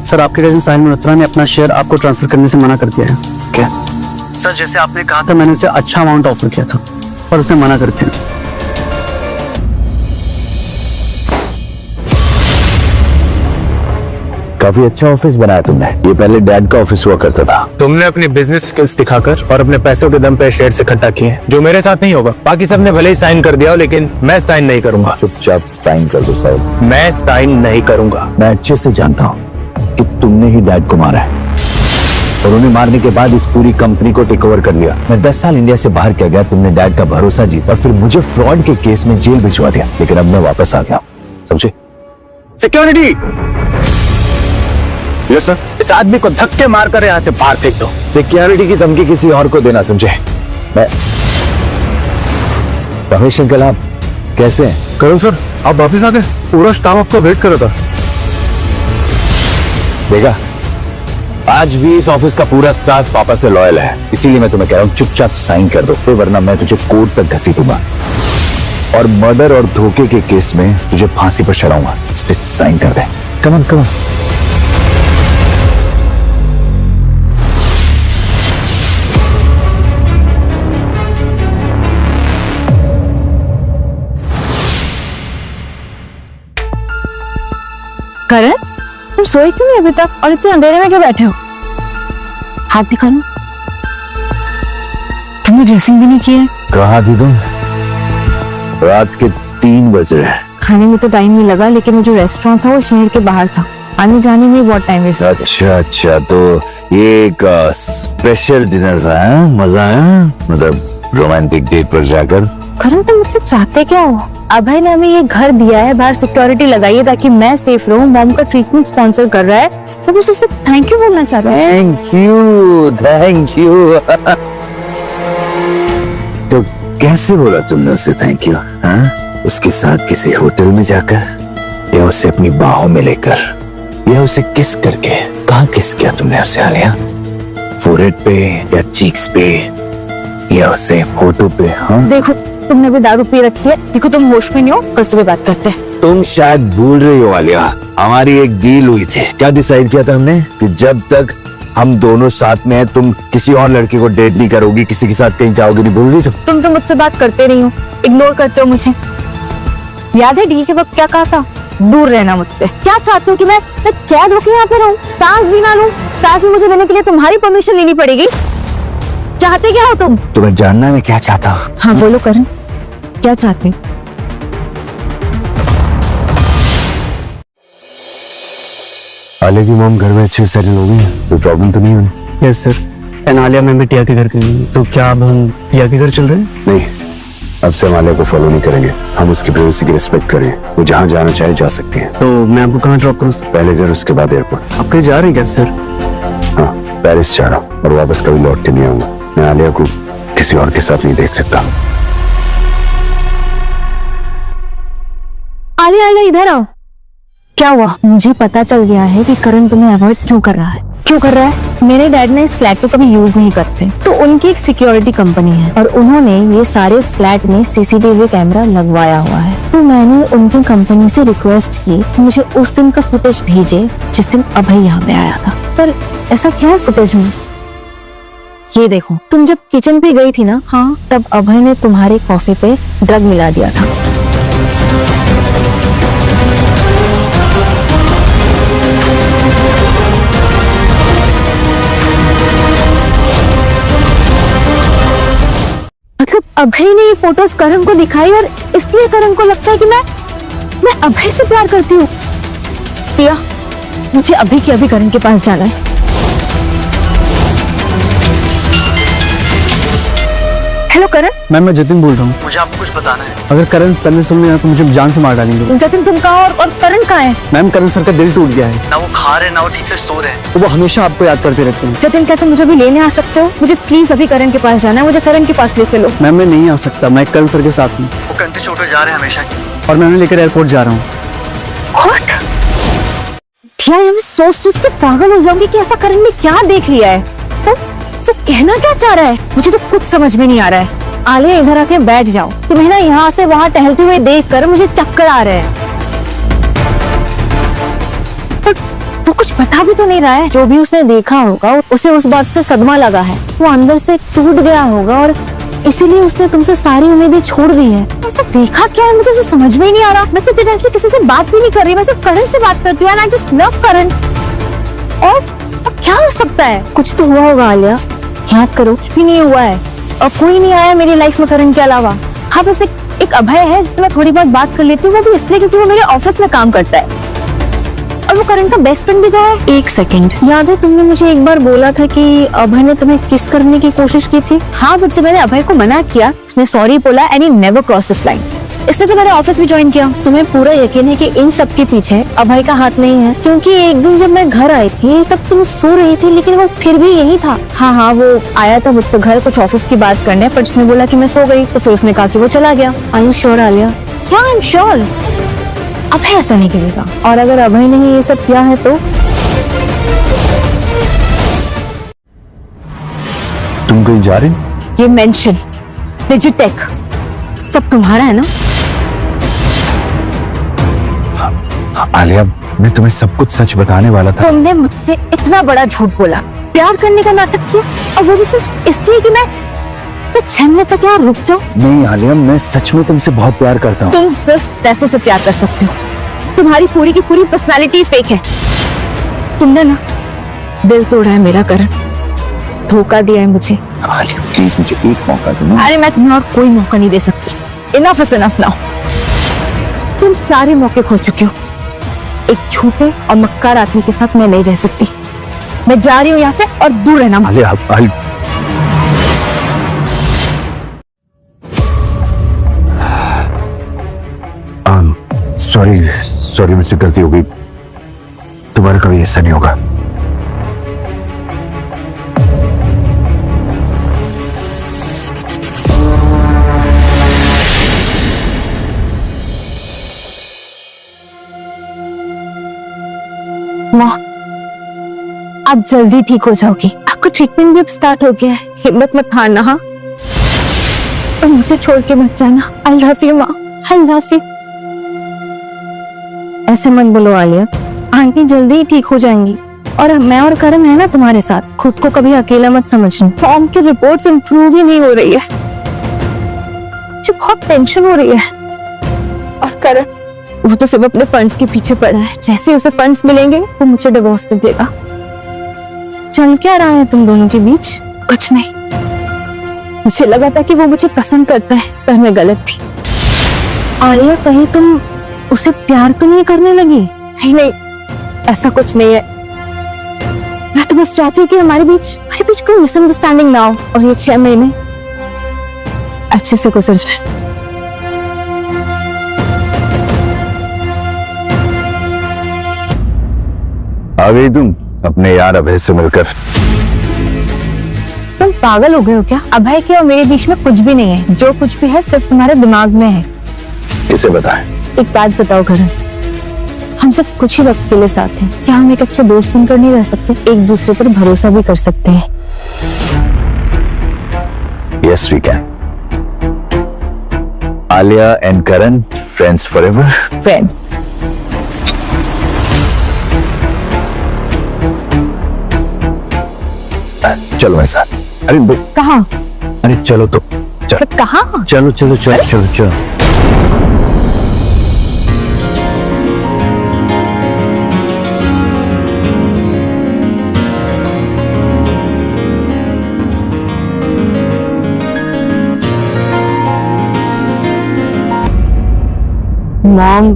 सर, आपके कजिन साहिल मल्होत्रा ने अपना शेयर आपको ट्रांसफर करने से मना कर दिया है। क्या? सर, जैसे आपने कहा था, मैंने उसे अच्छा अमाउंट ऑफर किया था, पर उसने मना कर दिया। काफी अच्छा ऑफिस बनाया तुमने। ये पहले डैड का ऑफिस हुआ करता था। तुमने अपनी बिजनेस स्किल्स दिखाकर और अपने पैसों के दम पे शेयर इकट्ठा किए, जो मेरे साथ नहीं होगा। बाकी सबने भले ही साइन कर दिया हो, लेकिन मैं साइन नहीं करूंगा। चुपचाप साइन कर दो साहब। मैं साइन नहीं करूंगा। मैं अच्छे से जानता हूँ कि तुमने ही डैड को मारा है और उन्हें मारने के बाद इस पूरी कंपनी को टेक ओवर कर लिया। मैं 10 साल इंडिया से बाहर किया गया, तुमने डैड का भरोसा जीता और फिर मुझे फ्रॉड के केस में जेल भिजवा दिया। लेकिन अब मैं वापस आ गया, समझे? सिक्योरिटी! Yes sir. इस आदमी को धक्के मारकर यहाँ से बाहर फेंक दो। सिक्योरिटी की धमकी किसी और को देना, समझे? मैं रमेश अंकल, आप कैसे हैं? करण सर, आप वापस आ गए? पूरा स्टाफ आपका वेट कर रहा था। देखा, आज भी इस ऑफिस का पूरा स्टाफ पापा से लॉयल है। इसीलिए मैं तुम्हें कह रहा हूँ चुपचाप साइन कर दो, तो वरना मैं तुझे कोर्ट तक घसीटूंगा और मर्डर और धोखे के केस में तुझे फांसी पर चढ़ाऊंगा। साइन कर दे। Come on, come on. करण, तुम सोए क्यों नहीं अभी तक और इतने अंधेरे में क्यों बैठे हो? हाथ दिखा लो। तुमने ड्रेसिंग भी नहीं की है। कहाँ थी तुम? रात के 3 बज रहे। खाने में तो टाइम नहीं लगा, लेकिन वो जो रेस्टोरेंट था वो शहर के बाहर था, आने जाने में बहुत टाइम वेस्ट। अच्छा, तो ये एक स्पेशल डिनर था, है? मजा आया? मतलब रोमांटिक डेट पर जाकर। करण, तुम मुझसे चाहते क्या हो? अभय ने हमें ये घर दिया है, बाहर सिक्योरिटी लगाई है ताकि मैं सेफ रहूं। मॉम का ट्रीटमेंट स्पॉन्सर कर रहा है, तो बस उससे थैंक यू बोलना चाह रहा है। Thank you. तो कैसे बोला तुमने उसे थैंक यू? हाँ, उसके साथ किसी होटल में जाकर या उसे अपनी बाहों में लेकर या उसे किस करके? कहाँ किस किया तुमने उसे? आलिया, फोरहेड पे या चीक्स पे या उसे फोटो पे? हाँ, देखो, तुमने अभी दारू पी रखी है। देखो, तुम होश में नहीं हो, कल सुबह बात करते हैं। तुम शायद भूल रही हो आलिया, हमारी एक डील हुई थी। क्या डिसाइड किया था हमने? कि जब तक हम दोनों साथ में हैं, तुम किसी और लड़के को डेट नहीं करोगी, किसी के साथ कहीं जाओगी नहीं। भूल रही तुम तो मुझसे बात करते नहीं हो, इग्नोर करते हो मुझे। याद है डील के वक्त क्या कहा था? दूर रहना मुझसे। क्या चाहते हो कि मैं कैद होकर यहाँ पे रहूं, सांस भी ना लूं? सांस भी मुझे लेने के लिए तुम्हारी परमिशन लेनी पड़ेगी। चाहते क्या हो तुम? तुम्हें जानना है मैं क्या चाहता हूँ? हाँ बोलो करण, क्या चाहते हो? आलिया की मॉम घर में अच्छे से सेटल हो गई है, कोई प्रॉब्लम तो नहीं होनी? Yes sir. And Alia ma'am भी टिया के घर गई, तो क्या अब हम टिया के घर चल रहे हैं? नहीं, अब से हम आलिया को फॉलो नहीं करेंगे। हम उसकी प्राइवेसी की रिस्पेक्ट करें। वो जहाँ जाना चाहे जा सकती है। तो मैं आपको कहाँ ड्रॉप करूँ सर? पहले घर, उसके बाद एयरपोर्ट। आप कहीं जा रहे हैं क्या सर? हाँ, पेरिस जा रहा हूँ और वापस कभी लौट के नहीं आऊंगा। मैं आलिया को किसी और के साथ नहीं देख सकता। आलिया, इधर आओ। क्या हुआ? मुझे पता चल गया है कि करण तुम्हें अवॉइड क्यों कर रहा है। क्यों कर रहा है? मेरे डैड ने इस फ्लैट को कभी यूज नहीं करते, तो उनकी एक सिक्योरिटी कंपनी है और उन्होंने ये सारे फ्लैट में सीसीटीवी कैमरा लगवाया हुआ है। तो मैंने उनकी कंपनी से रिक्वेस्ट की कि मुझे उस दिन का फुटेज भेजे जिस दिन अभय यहाँ पे आया था। पर ऐसा क्या है फुटेज में? ये देखो, तुम जब किचन पे गई थी ना, हाँ, तब अभय ने तुम्हारे कॉफी पे ड्रग मिला दिया था। मतलब अभय ने ये फोटोज करण को दिखाई और इसलिए करण को लगता है कि मैं अभय से प्यार करती हूँ। पिया, मुझे अभी के अभी करण के पास जाना है। हेलो करण। मैम, मैं जतिन बोल रहा हूँ। मुझे आपको कुछ बताना है। अगर करण सर ने सुन लिया तो मुझे जान से मार डालेंगे। जतिन, तुम कहाँ और करण कहाँ है? मैम, करण सर का दिल टूट गया है। ना वो खा रहे ना वो ठीक से सो रहे हैं। वो हमेशा आपको याद करते रहते हैं। जतिन, क्या तुम मुझे भी लेने आ सकते हो? मुझे प्लीज अभी करण के पास जाना है, मुझे करण के पास ले चलो। मैम, मैं नहीं आ सकता, मैं करण सर के साथ हूँ वो कंधे चोट जा रहे हैं हमेशा की। और मैं उन्हें लेकर एयरपोर्ट जा रहा हूँ। मैं सोच के पागल हो जाऊंगी कि ऐसा करण ने क्या देख लिया है। तो कहना क्या चाह रहा है? मुझे तो कुछ समझ में नहीं आ रहा है। आलिया, इधर आके बैठ जाओ। तुम्हें ना यहाँ से वहाँ टहलते हुए देखकर मुझे चक्कर आ रहे हैं। पर वो कुछ बता भी तो नहीं रहा है। जो भी उसने देखा होगा उसे उस बात से सदमा लगा है। वो अंदर से टूट गया होगा और इसीलिए उसने तुमसे सारी उम्मीदें छोड़ दी है। ऐसा देखा क्या है, मुझे समझ में ही नहीं आ रहा। मैं तो इतने टाइम से किसी से बात भी नहीं कर रही, मैं सिर्फ करण से बात करती हूँ। आई जस्ट लव करण। और अब क्या हो सकता है? कुछ तो हुआ होगा आलिया, याद करो। कुछ भी नहीं हुआ है और कोई नहीं आया मेरी लाइफ में करण के अलावा। हाँ, बस एक अभय है जिससे मैं थोड़ी बहुत बात कर लेती हूँ, वो भी इसलिए क्योंकि वो मेरे ऑफिस में काम करता है और वो करण का बेस्ट फ्रेंड भी तो है। एक सेकंड, याद है तुमने मुझे एक बार बोला था कि अभय ने तुम्हें किस करने की कोशिश की थी? हाँ, बट जब मैंने अभय को मना किया, उसने सॉरी बोला and he never cross this line, इसलिए तो मैंने ऑफिस भी ज्वाइन किया। तुम्हें पूरा यकीन है कि इन सब के पीछे अभय का हाथ नहीं है? क्योंकि एक दिन जब मैं घर आई थी तब तुम सो रही थी, लेकिन वो फिर भी यही था। हाँ, वो आया था मुझसे घर कुछ ऑफिस की बात करने, पर उसने बोला कि मैं सो गई, तो फिर उसने कहा कि वो चला गया। Are you sure Alia? हाँ, आई एम श्योर। अभय ऐसा नहीं करेगा, और अगर अभय ने ही ये सब किया है तो तुम कहीं जा रही? ये मेंशन डिजिटेक सब तुम्हारा है ना? आलिया, मैं तुम्हें सब कुछ सच बताने वाला था। तुमने मुझसे इतना बड़ा झूठ बोला, प्यार करने का नाटक किया, और वो भी सिर्फ इसलिए कि मैं 6 महीने तक यहाँ रुक जाऊं। नहीं आलिया, मैं सच में तुमसे बहुत प्यार करता हूँ। तुम सिर्फ पैसों से प्यार कर सकते हो, तुम्हारी पूरी की पूरी पर्सनालिटी फेक है। तुमने ना दिल तोड़ा है मेरा करण, धोखा दिया है मुझे। आलिया प्लीज मुझे एक मौका दो ना। अरे मैं तुम्हें और कोई मौका नहीं दे सकती। Enough is enough now. तुम सारे मौके खो चुके हो। एक झूठे और मक्कार आदमी के साथ मैं नहीं रह सकती। मैं जा रही हूँ यहाँ से, और दूर रहना। आलिया सॉरी मुझसे गलती हो गई, दोबारा कभी ऐसा नहीं होगा। माँ, आप जल्दी ठीक हो जाओगी। आपका ट्रीटमेंट भी अब स्टार्ट हो गया है, हिम्मत मत हारना। हाँ, और मुझे छोड़ के मत जाना। आई लव यू माँ, आई लव यू। ऐसे मत बोलो आलिया, आंटी जल्दी ही ठीक हो जाएंगी, और मैं और करण है ना तुम्हारे साथ। खुद को कभी अकेला मत समझना। फॉर्म की रिपोर्ट्स इंप्रूव ही नहीं हो रही है, मुझे बहुत टेंशन हो रही है। और करण, वो तो सिर्फ अपने फंड्स के पीछे पड़ा है। जैसे उसे फंड्स मिलेंगे वो मुझे डिवोर्स दे देगा। चल क्या रहा है तुम दोनों के बीच? कुछ नहीं, मुझे लगा था कि वो मुझे पसंद करता है, पर मैं गलत थी। आलिया, कहीं तुम उसे प्यार तो नहीं करने लगी? नहीं, ऐसा कुछ नहीं है। मैं तो बस चाहती हूँ कि हमारे बीच कोई मिसअंडरस्टैंडिंग ना हो, और ये 6 महीने अच्छे से गुजर जाए। आ गई तुम अपने यार अभय से मिलकर? तुम पागल हो गए हो क्या? अभय के और मेरे बीच में कुछ भी नहीं है। जो कुछ भी है सिर्फ तुम्हारे दिमाग में है। किसे बताएं? एक बात बताओ करण, हम सिर्फ कुछ ही वक्त के लिए साथ हैं। क्या हम एक अच्छे दोस्त बनकर नहीं रह सकते? एक दूसरे पर भरोसा भी कर सकते हैं। Yes, we can. Alia and Karan, friends forever. Friends. चलो मेरे साथ। कहाँ? अरे चलो तो चलो। कहाँ? चलो चलो चलो चलो चलो। मॉम,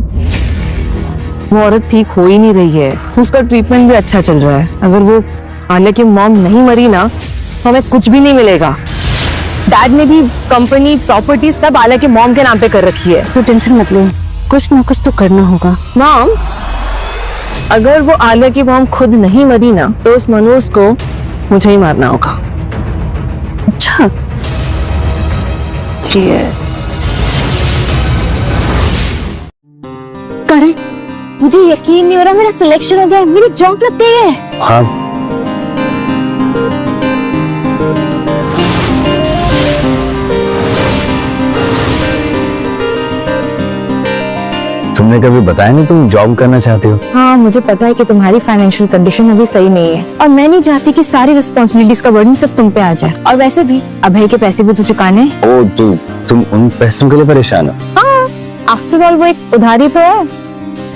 वो औरत ठीक हो ही नहीं रही है। उसका ट्रीटमेंट भी अच्छा चल रहा है। अगर वो आलिया की मॉम नहीं मरी ना, तो हमें कुछ भी नहीं मिलेगा। डैड ने भी कंपनी, प्रॉपर्टी सब आलिया के मॉम के नाम पे कर रखी है। तो टेंशन मत ले, कुछ ना कुछ तो करना होगा। मॉम, अगर वो आलिया की मॉम खुद नहीं मरी ना, तो उस मनोज को मुझे ही मारना होगा। अच्छा, करण, मुझे यकीन नहीं हो रहा मेरा सिलेक्शन हो गया है। मेरी जॉब लग गई है। हाँ, तुमने कभी बताया नहीं तुम जॉब करना चाहते हो? हाँ, मुझे पता है कि तुम्हारी फाइनेंशियल कंडीशन अभी सही नहीं है और मैं नहीं चाहती कि सारी रिस्पॉन्सिबिलिटीज का बर्डन सिर्फ तुम पे आ जाए। और वैसे भी अभय के पैसे भी तो चुकाने हैं। ओ तुम उन पैसों के लिए परेशान हो? हाँ, आफ्टर ऑल वो एक उधारी तो है।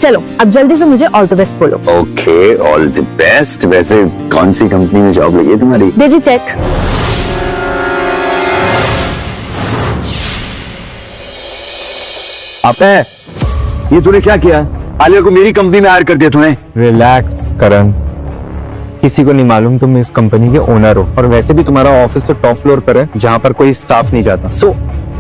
चलो अब जल्दी से मुझे ऑल द बेस्ट बोलो। Okay, all the best. वैसे कौन सी कंपनी में जॉब लगी है तुम्हारी? डिजिटेक। आपने ये तूने क्या किया? आलिया को मेरी कंपनी में हायर कर दिया तूने। रिलैक्स करण, किसी को नहीं मालूम तुम इस कंपनी के ओनर हो, और वैसे भी तुम्हारा ऑफिस तो टॉप फ्लोर पर है जहाँ पर कोई स्टाफ नहीं जाता। So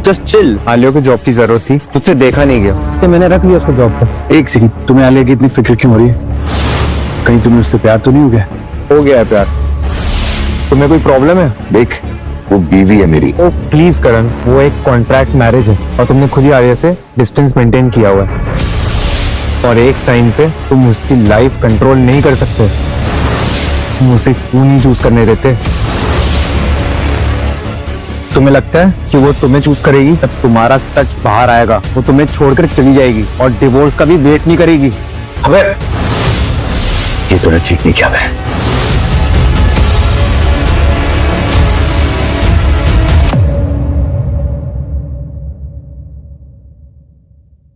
just chill. आलिया को जॉब की जरूरत थी, तुझसे देखा नहीं गया, इसलिए मैंने रख लिया उसको जॉब पर। एक सेकंड, तुम्हें आलिया की इतनी फिक्र क्यों हो रही है? कहीं तुम्हें उससे प्यार तो नहीं हो गया? हो गया है प्यार। तुम्हें कोई प्रॉब्लम है? देख, वो बीवी है मेरी। ओ प्लीज करण, वो एक कॉन्ट्रैक्ट मैरिज है और तुमने खुद ही आलिया से डिस्टेंस मेंटेन किया हुआ है, और एक साइन से तुम उसकी लाइफ कंट्रोल नहीं कर सकते। तुम उसे क्यों नहीं चूज करने देते? तुम्हें लगता है कि वो तुम्हें चूज करेगी? तब तुम्हारा सच बाहर आएगा, वो तुम्हें छोड़कर चली जाएगी और डिवोर्स का भी वेट नहीं करेगी। अबे ये तूने ठीक नहीं किया है।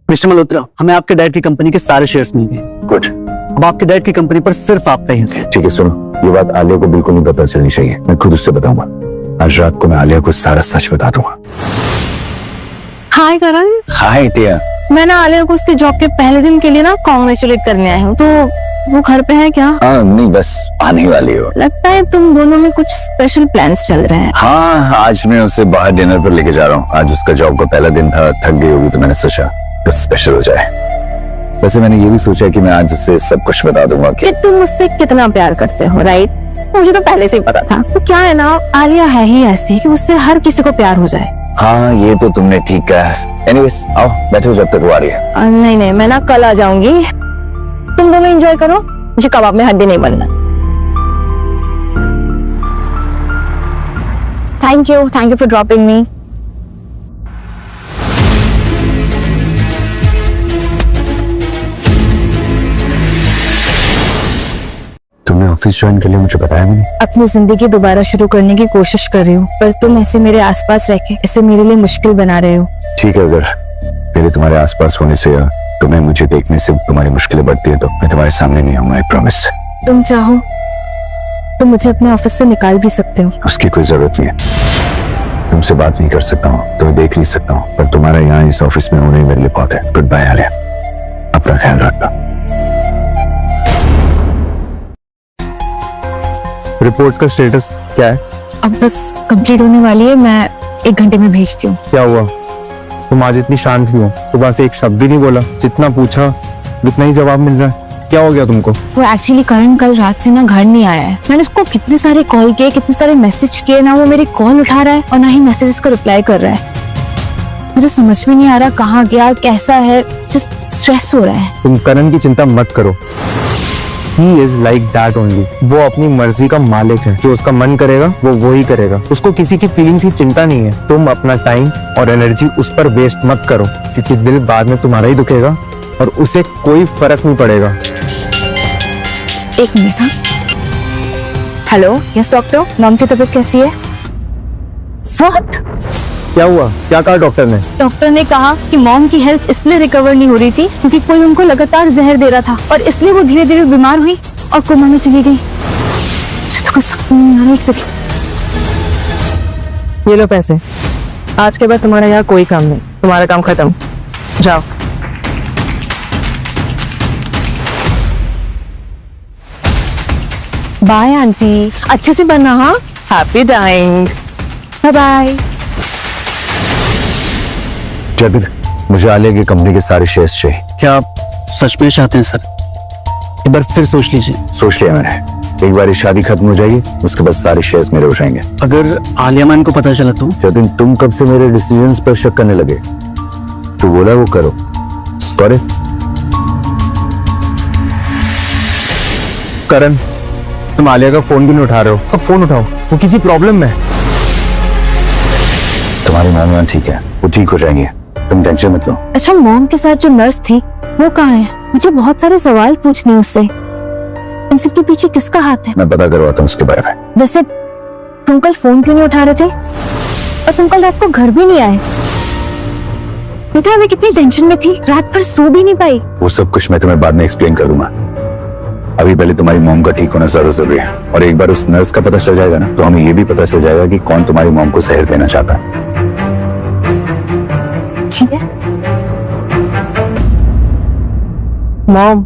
मिस्टर मल्होत्रा, हमें आपके डैड की कंपनी के सारे शेयर्स मिल गए। गुड। अब आपके डैड की कंपनी पर सिर्फ आपका ही हक है। ठीक है, सुनो, ये बात आलिया को बिल्कुल नहीं पता चलनी चाहिए। मैं खुद उससे बताऊंगा। आज रात को मैं आलिया को सारा सच बता दूंगा। हाय करण, हाय टिया। मैं ना आलिया को उसके जॉब के पहले दिन के लिए ना कॉन्ग्रेचुलेट करने आई हूँ। तो वो घर पे है क्या? हाँ नहीं, बस आने वाली हो। लगता है तुम दोनों में कुछ स्पेशल प्लान्स चल रहे हैं। हाँ, आज मैं उसे बाहर डिनर पर लेके जा रहा हूँ। आज उसका जॉब का पहला दिन था, थक गई होगी, तो मैंने सोचा कुछ स्पेशल हो जाए। वैसे मैंने ये भी सोचा कि मैं आज उसे सब कुछ बता दूंगा कि तुम मुझसे कितना प्यार करते हो, राइट? मुझे तो पहले से ही पता था। तो क्या है ना, आलिया है ही ऐसी कि उससे हर किसी को प्यार हो जाए। हाँ, ये तो तुमने ठीक कहा। एनीवेज, आओ बैठो जब तक वो आ रही है। नहीं, मैं ना कल आ जाऊंगी। तुम दोनों एंजॉय करो, मुझे कबाब में हड्डी नहीं बनना। Thank you for dropping me. तुमने ऑफिस ज्वाइन के लिए मुझे बताया नहीं? अपनी जिंदगी दोबारा शुरू करने की कोशिश कर रही हूँ, पर तुम ऐसे मेरे आसपास रह के ऐसे मेरे लिए मुश्किल बना रहे हो। ठीक है, अगर मेरे तुम्हारे आसपास होने से या तुम्हें मुझे देखने से तुम्हारी मुश्किलें बढ़ती है तो मैं तुम्हारे सामने नहीं आऊंगा, आई प्रॉमिस। तुम चाहो तो मुझे अपने ऑफिस से निकाल भी सकते हो। उसकी कोई जरूरत नहीं है। तुमसे बात नहीं कर सकता हूँ, तुम्हें देख नहीं सकता हूँ, पर तुम्हारा यहाँ इस ऑफिस में होना ही मेरे लिए बहुत है। गुड बाय आलिया, अपना ख्याल रखना। रिपोर्ट्स का स्टेटस क्या है? अब बस कंप्लीट होने वाली है, मैं 1 घंटे में भेजती हूँ। क्या हुआ? तुम आज इतनी शांत क्यों? सुबह से एक शब्द भी नहीं बोला, जितना पूछा उतना ही जवाब मिल रहा है। क्या हो गया तुमको? वो एक्चुअली करण कल रात से ना घर नहीं आया है। मैंने उसको कितने सारे कॉल किए, कितने सारे मैसेज किए, ना वो मेरी कॉल उठा रहा है और ना ही मैसेजेस का रिप्लाई कर रहा है। मुझे समझ में नहीं आ रहा कहाँ गया, कैसा है, जस्ट स्ट्रेस हो रहा है। तुम करण की चिंता मत करो। He is like that only। वो अपनी मर्जी का मालिक है, जो उसका मन करेगा वो ही करेगा। उसको किसी की फीलिंग्स की चिंता नहीं है। तुम अपना टाइम और एनर्जी उस पर वेस्ट मत करो, क्योंकि दिल बाद में तुम्हारा ही दुखेगा और उसे कोई फर्क नहीं पड़ेगा। 1 मिनट। हाँ, हेलो, यस डॉक्टर, मॉम की तबीयत कैसी है? What? क्या हुआ? क्या कहा डॉक्टर ने? डॉक्टर ने कहा कि मॉम की हेल्थ इसलिए रिकवर नहीं हो रही थी क्योंकि कोई उनको लगातार जहर दे रहा था और इसलिए वो धीरे धीरे बीमार हुई और कोमा में चली गई। मुझे तो कुछ समझ नहीं आ रहा। 1 सेकंड। ये लो पैसे। आज के बाद तुम्हारा यहाँ कोई काम नहीं, तुम्हारा काम खत्म। जाओ। बाय आंटी, अच्छे से बनना। हाँ, happy dying. Bye bye. Jatin, मुझे आलिया की कंपनी के सारे शेयर्स चाहिए। क्या आप सच में चाहते हैं सर? एक बार फिर सोच लीजिए। सोच लिया मैंने। एक बार ये शादी खत्म हो जाएगी, उसके बाद सारे शेयर्स मेरे हो जाएंगे। अगर आलिया मैम को पता चला तो? जतिन, तुम कब से मेरे डिसीजंस पर शक करने लगे? जो बोला वो करो। करे। करण, तुम आलिया का फोन क्यों नहीं उठा रहे हो? अब फोन उठाओ, वो किसी प्रॉब्लम में है। तुम्हारी मॉम ठीक है, वो ठीक हो जाएंगे, तुम टेंशन मत लो। अच्छा, मॉम के साथ जो नर्स थी वो कहाँ है? मुझे बहुत सारे सवाल पूछने हैं उससे। इन सब के पीछे किसका हाथ है? मैं पता करवाता हूँ उसके बारे में। वैसे तुम कल फोन क्यों नहीं उठा रहे थे? और तुम कल रात को घर भी नहीं आए। मैं कितनी टेंशन में थी, रात भर सो भी नहीं पाई। वो सब कुछ मैं तुम्हें बाद में एक्सप्लेन कर दूंगा। अभी पहले तुम्हारी मॉम का ठीक होना ज्यादा जरूरी है, और एक बार उस नर्स का पता चल जाएगा ना, तो हमें ये भी पता चल जाएगा कि कौन तुम्हारी मॉम को जहर देना चाहता है। ठीक है। मॉम,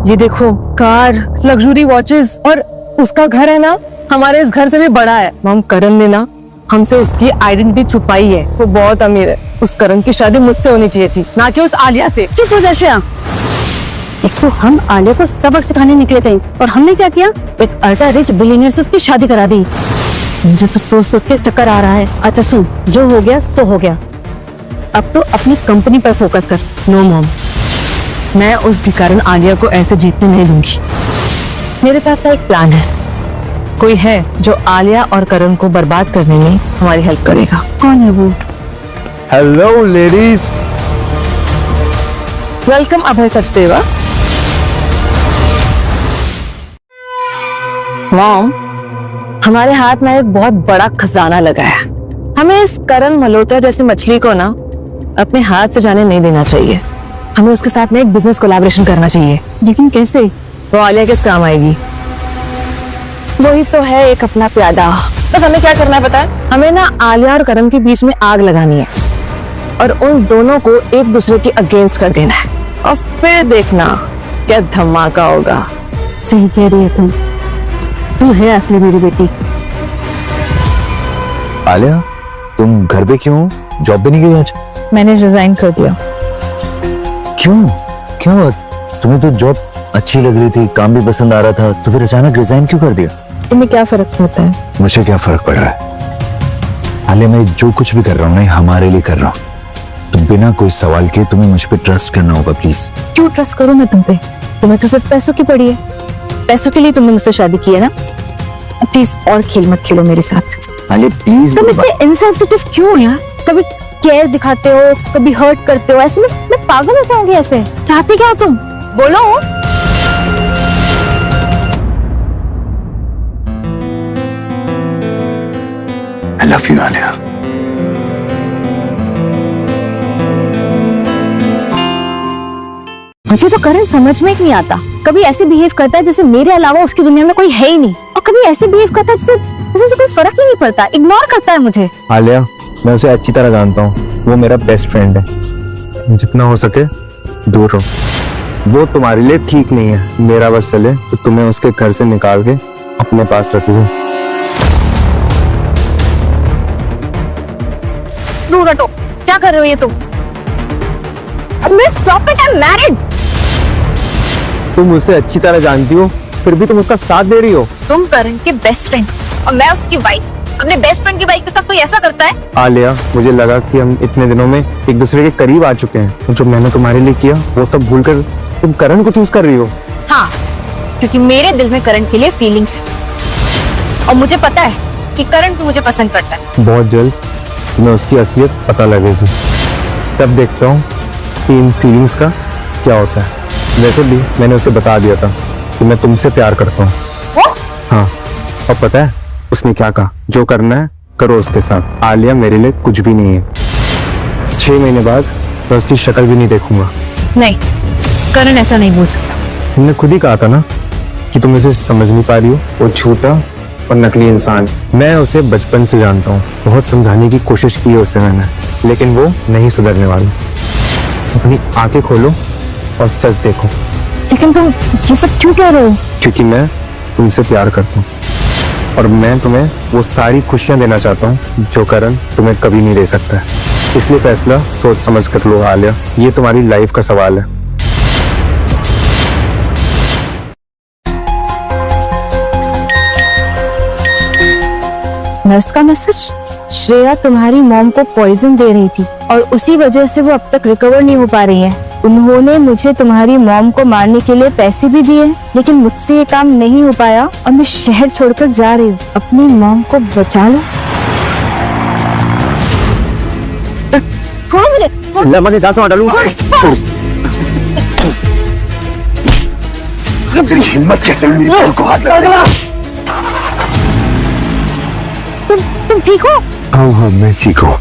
ये देखो, कार, लग्जरी वॉचेस, और उसका घर है ना, हमारे इस घर से भी बड़ा है। मॉम, करण ने ना हमसे उसकी आइडेंटिटी छुपाई है। वो बहुत अमीर है। उस करण की शादी मुझसे होनी चाहिए थी, ना कि उस आलिया से। चुप हो जा श्रेया। एक तो हम आलिया को सबक सिखाने निकले थे, और हमने क्या किया? एक अल्ट्रा रिच बिलियनियर से उसकी शादी करा दी। मुझे तो सोच सोच के चक्कर आ रहा है। अच्छा सुन, जो हो गया सो हो गया। अब तो अपनी कंपनी पर फोकस कर। नो मॉम, मैं उस भिखारन आलिया को ऐसे जीतने नहीं दूंगी। मेरे पास एक प्लान है। कोई है जो आलिया और करण को बर्बाद करने में हमारी हेल्प करेगा। कौन है वो? Hello ladies. वेलकम अभय सचदेवा। मॉम, हमारे हाथ में एक बहुत बड़ा खजाना लगा है। हमें इस करण मल्होत्रा जैसी मछली को ना अपने हाथ से जाने नहीं देना चाहिए। हमें उसके साथ में एक बिजनेस कोलैबोरेशन करना चाहिए। लेकिन कैसे? वो आलिया किस काम आएगी? वही तो है, एक अपना प्यादा। बस हमें क्या करना है पता है? हमें ना आलिया और करण के बीच में आग लगानी है, और उन दोनों को एक दूसरे के अगेंस्ट कर देना है, और फिर देखना क्या धमाका होगा। सही कह रही है तू है असली मेरी बेटी। आलिया, तुम घर पे क्यों? जॉब भी नहीं गई आज? मैंने रिजाइन कर दिया। क्यों? क्यों? तुम्हें तो जॉब अच्छी लग रही थी, काम भी पसंद आ रहा था, तो फिर अचानक रिजाइन क्यों कर दिया? तुम्हें क्या फर्क पड़ता है? मुझे क्या फर्क पड़ रहा है? आलिया, मैं जो कुछ भी कर रहा हूँ ना, हमारे लिए कर रहा हूँ। तो बिना कोई सवाल के तुम्हें मुझ पे ट्रस्ट करना होगा, प्लीज। क्यों ट्रस्ट करूं मैं तुम पे? तुम्हें तो सिर्फ पैसों की पड़ी है। पैसों के लिए तुमने मुझसे शादी की है ना? प्लीज और खेल मत खेलो मेरे साथ। आलिया प्लीज। तुम इतने इनसेंसिटिव क्यों हो यार? कभी केयर दिखाते हो, कभी हर्ट करते हो। ऐसे में मैं पागल हो जाऊंगी। ऐसे चाहते क्या हो तुम? बोलो। I love you, Alia. मुझे तो करण समझ में ही नहीं आता। कभी ऐसे बिहेव करता है जैसे मेरे अलावा उसकी दुनिया में कोई है ही नहीं, और कभी ऐसे बिहेव करता है जैसे कोई फर्क ही नहीं पड़ता। इग्नोर करता है मुझे। आलिया, मैं उसे अच्छी तरह जानता हूँ। वो मेरा बेस्ट फ्रेंड है। जितना हो सके दूर रहो। वो तुम्हारे लिए ठीक नहीं है। मेरा बस चले तो तुम्हें उसके घर से निकाल के अपने पास रखी हूँ। दूर हटो। क्या कर रहे हो ये तुम? Stop it, I am married. तुम उसे अच्छी तरह जानती हो, फिर भी तुम उसका साथ दे रही हो। तुम करण के बेस्ट फ्रेंड और मैं उसकी वाइफ। अपने बेस्ट फ्रेंड की वाइफ के साथ कोई ऐसा करता है? आलिया, मुझे लगा कि हम इतने दिनों में एक दूसरे के करीब आ चुके हैं। जो मैंने तुम्हारे लिए किया वो सब भूलकर तुम करण को चूज कर रही हो। हाँ, क्योंकि मेरे दिल में करण के लिए फीलिंग्स है, और मुझे पता है कि करण भी मुझे पसंद करता है। बहुत जल्द तुम्हें उसकी असलियत पता लगेगी। तब देखता हूँ कि इन फीलिंग्स का क्या होता है। वैसे भी मैंने उसे बता दिया था कि मैं तुमसे प्यार करता हूँ। हाँ, और पता है उसने क्या कहा? जो करना है करो उसके साथ। आलिया मेरे लिए कुछ भी नहीं है। 6 महीने बाद मैं उसकी शक्ल भी नहीं देखूंगा। नहीं, करण ऐसा नहीं बोल सकता। तुमने खुद ही कहा था ना कि तुम उसे समझ नहीं पा रही हो। वो झूठा और नकली इंसान। मैं उसे बचपन से जानता हूँ। बहुत समझाने की कोशिश की है उसे मैंने, लेकिन वो नहीं सुधरने वाली। अपनी आंखें खोलो और सच देखो। लेकिन तुम ये सब क्यों कह रहे हो? क्योंकि मैं तुमसे प्यार करता हूँ, और मैं तुम्हें वो सारी खुशियां देना चाहता हूँ जो करण तुम्हें कभी नहीं दे सकता है। इसलिए फैसला सोच समझ कर लो आलिया। ये तुम्हारी लाइफ का सवाल है। नर्स का मैसेज। श्रेया तुम्हारी मॉम को पॉइजन दे रही थी, और उसी वजह से वो अब तक रिकवर नहीं हो पा रही है। उन्होंने मुझे तुम्हारी मॉम को मारने के लिए पैसे भी दिए, लेकिन मुझसे ये काम नहीं हो पाया, और मैं शहर छोड़कर जा रही हूँ। अपनी मॉम को बचा लो। मैं तेरी हिम्मत कैसे हुई मेरी बहन को हाथ लगाने की? तुम ठीक हो? हाँ हाँ मैं ठीक हूँ।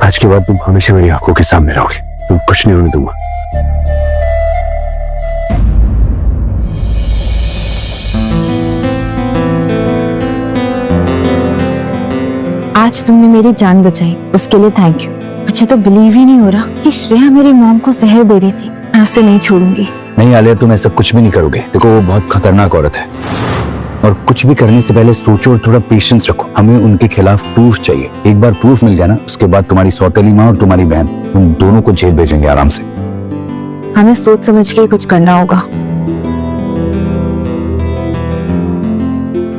आज के बाद तुम हमेशा मेरी आंखों के सामने रहोगे, तुम कुछ नहीं होने दूंगा। आज तुमने मेरी जान बचाई, उसके लिए थैंक यू। मुझे तो बिलीव ही नहीं हो रहा कि श्रेया मेरी मॉम को जहर दे रही थी। मैं उसे नहीं छोड़ूंगी। नहीं आलिया, तुम ऐसा कुछ भी नहीं करोगे। देखो वो बहुत खतरनाक औरत है और कुछ भी करने से पहले सोचो और थोड़ा पेशेंस रखो। हमें उनके खिलाफ प्रूफ चाहिए। एक बार प्रूफ मिल गया ना, उसके बाद तुम्हारी सौतेली माँ और तुम्हारी बहन उन दोनों को जेल भेजेंगे आराम से। हमें सोच समझ के कुछ करना होगा।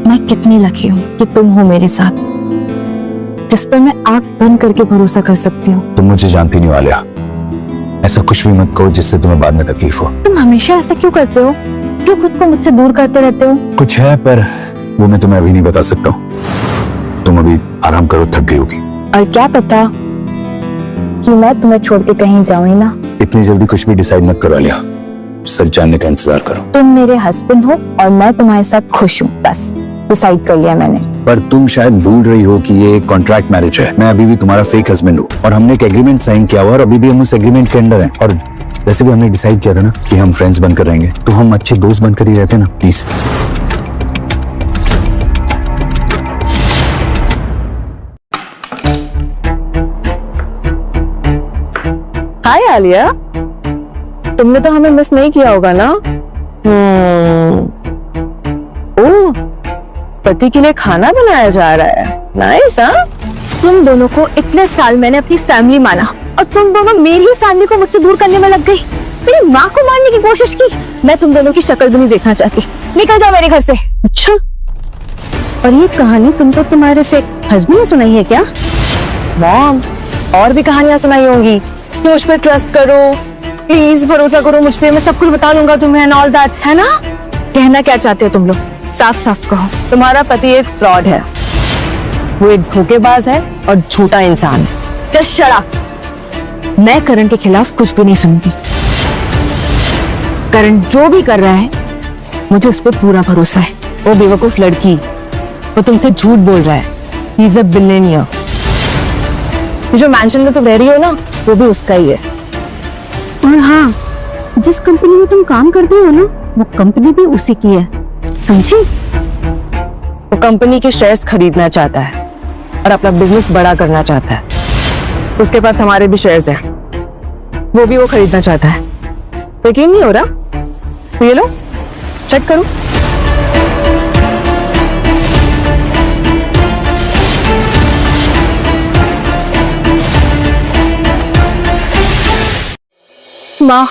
मैं कितनी लकी हूँ कि तुम हो मेरे साथ, जिस पर मैं आंख बंद करके भरोसा कर सकती हूँ। तुम मुझे जानती नहीं आलिया, ऐसा कुछ भी मत कहो जिससे तुम्हें बाद में तकलीफ हो। तुम हमेशा ऐसा क्यों करते हो? क्यों खुद को मुझसे दूर करते रहते हो? कुछ है पर वो मैं तुम्हें अभी नहीं बता सकता हूँ। तुम अभी आराम करो, थक गई होगी। और क्या पता कि मैं तुम्हें छोड़ के कहीं जाऊं ही ना। इतनी जल्दी कुछ भी डिसाइड मत करो आलिया, सच जानने का इंतजार करो। तुम मेरे हस्बैंड हो और मैं तुम्हारे साथ खुश हूँ, बस डिसाइड कर लिया मैंने। पर तुम शायद भूल रही हो कि ये एक कॉन्ट्रैक्ट मैरिज है। मैं अभी भी तुम्हारा फेक हस्बैंड हूँ और हमने एक एग्रीमेंट साइन किया हुआ और अभी भी हम उस एग्रीमेंट के अंडर हैं। और वैसे भी हमने डिसाइड किया था ना कि हम फ्रेंड्स बनकर रहेंगे, तो हम अच्छे दोस्त बनकर ही रहते ना, प्लीज। हाय आलिया, तुमने तो हमें मिस नहीं किया होगा ना? ओह, पति के लिए खाना बनाया जा रहा है। नाइस। हाँ, तुम दोनों को इतने साल मैंने अपनी फैमिली माना और तुम दोनों मेरी ही फैमिली को मुझसे दूर करने में लग गई। मेरी माँ को मारने की कोशिश की। मैं तुम दोनों की शक्ल भी नहीं देखना चाहती। निकल जाओ मेरे घर से। अच्छा, और ये कहानी तुमको तुम्हारे फेक हस्बैंड ने सुनाई है क्या? मॉम, और भी कहानियां सुनाई होंगी कि मुझ पे ट्रस्ट करो, प्लीज भरोसा करो मुझ पे, मैं सब कुछ बता दूंगा तुम्हें एंड ऑल दैट, है ना? कहना क्या चाहते हो तुम लोग? साफ साफ कहो। तुम्हारा पति एक फ्रॉड है, वो एक धोखेबाज है और झूठा इंसान है। Just shut up. मैं करण के खिलाफ कुछ भी नहीं सुनूंगी। करण जो भी कर रहा है मुझे उस पर पूरा भरोसा है। वो बेवकूफ लड़की, वो तुमसे झूठ बोल रहा है। He is a billionaire. ये जो मैंशन में तुम रह रही हो ना, वो भी उसका ही है। और हाँ, जिस कंपनी में तुम काम करते हो ना, वो कंपनी भी उसी की है, समझी? वो कंपनी के शेयर्स खरीदना चाहता है और अपना बिजनेस बड़ा करना चाहता है। उसके पास हमारे भी शेयर्स हैं, वो भी वो खरीदना चाहता है। यकीन नहीं हो रहा? तो ये लो, चेक करो। माँ,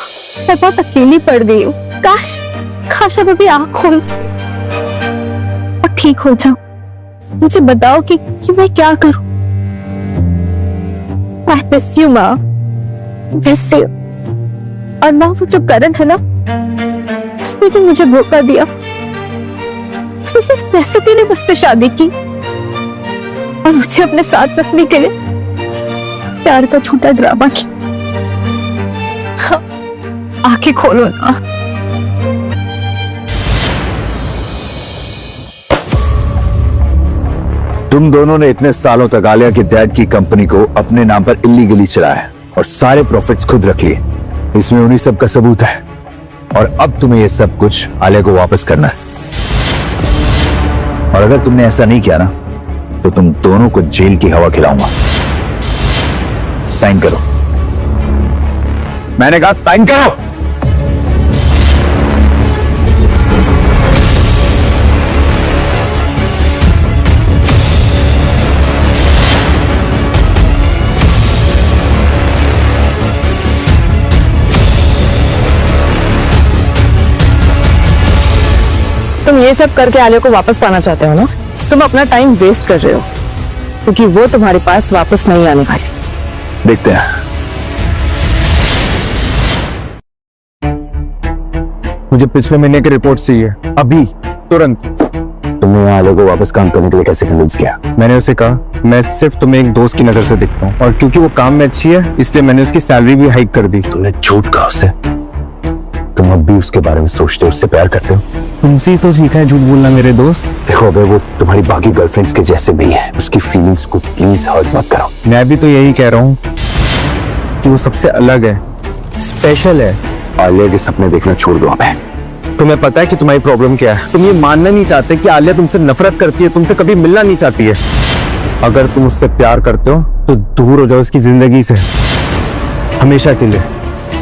मैं बहुत अकेली पड़ गई हूँ। काश अब अभी आँख खोल और ठीक हो जाऊं। मुझे बताओ कि मैं क्या करूं। I miss you, माँ। Miss you. और माँ, वो जो करण है ना, उसने भी मुझे धोखा दिया। उसने सिर्फ पैसे के लिए मुझसे शादी की और मुझे अपने साथ रखने के लिए प्यार का झूठा ड्रामा किया। आंखें खोलो ना। तुम दोनों ने इतने सालों तक आलिया के डैड की कंपनी को अपने नाम पर इलीगली चलाया और सारे प्रॉफिट्स खुद रख लिए। इसमें उन्हीं सब का सबूत है और अब तुम्हें ये सब कुछ आलिया को वापस करना है। और अगर तुमने ऐसा नहीं किया ना, तो तुम दोनों को जेल की हवा खिलाऊंगा। साइन करो। मैंने कहा साइन करो। तुम ये सब करके आलिया को वापस पाना चाहते हो ना? तुम अपना टाइम वेस्ट कर रहे हो, क्योंकि वो तुम्हारे पास वापस नहीं आने वाली। देखते हैं। मुझे पिछले महीने की रिपोर्ट चाहिए, अभी, तुरंत। तुमने आलिया को वापस काम करने के लिए कैसे कन्विंस किया? मैंने उसे कहा मैं सिर्फ तुम्हें एक दोस्त की नजर से दिखता हूँ और क्योंकि वो काम में अच्छी है इसलिए मैंने उसकी सैलरी भी हाइक कर दी। तुमने झूठ कहा उसे? तुम अब भी उसके बारे में सोचते हो, उससे प्यार करते हो? तुमसे ही तो सीखा है झूठ बोलना मेरे दोस्त। देखो अबे, वो तुम्हारी बाकी गर्लफ्रेंड्स के जैसे नहीं है। उसकी फीलिंग्स को प्लीज हर्ट मत करो। मैं भी तो यही कह रहा हूँ कि वो सबसे अलग है, स्पेशल है। आलिया के सपने देखना छोड़ दो हमें। तुम्हें पता है कि तुम्हारी प्रॉब्लम क्या है? तुम ये मानना नहीं चाहते कि आलिया तुमसे नफरत करती है, तुमसे कभी मिलना नहीं चाहती है। अगर तुम उससे प्यार करते हो तो दूर हो जाओ उसकी जिंदगी से, हमेशा के लिए।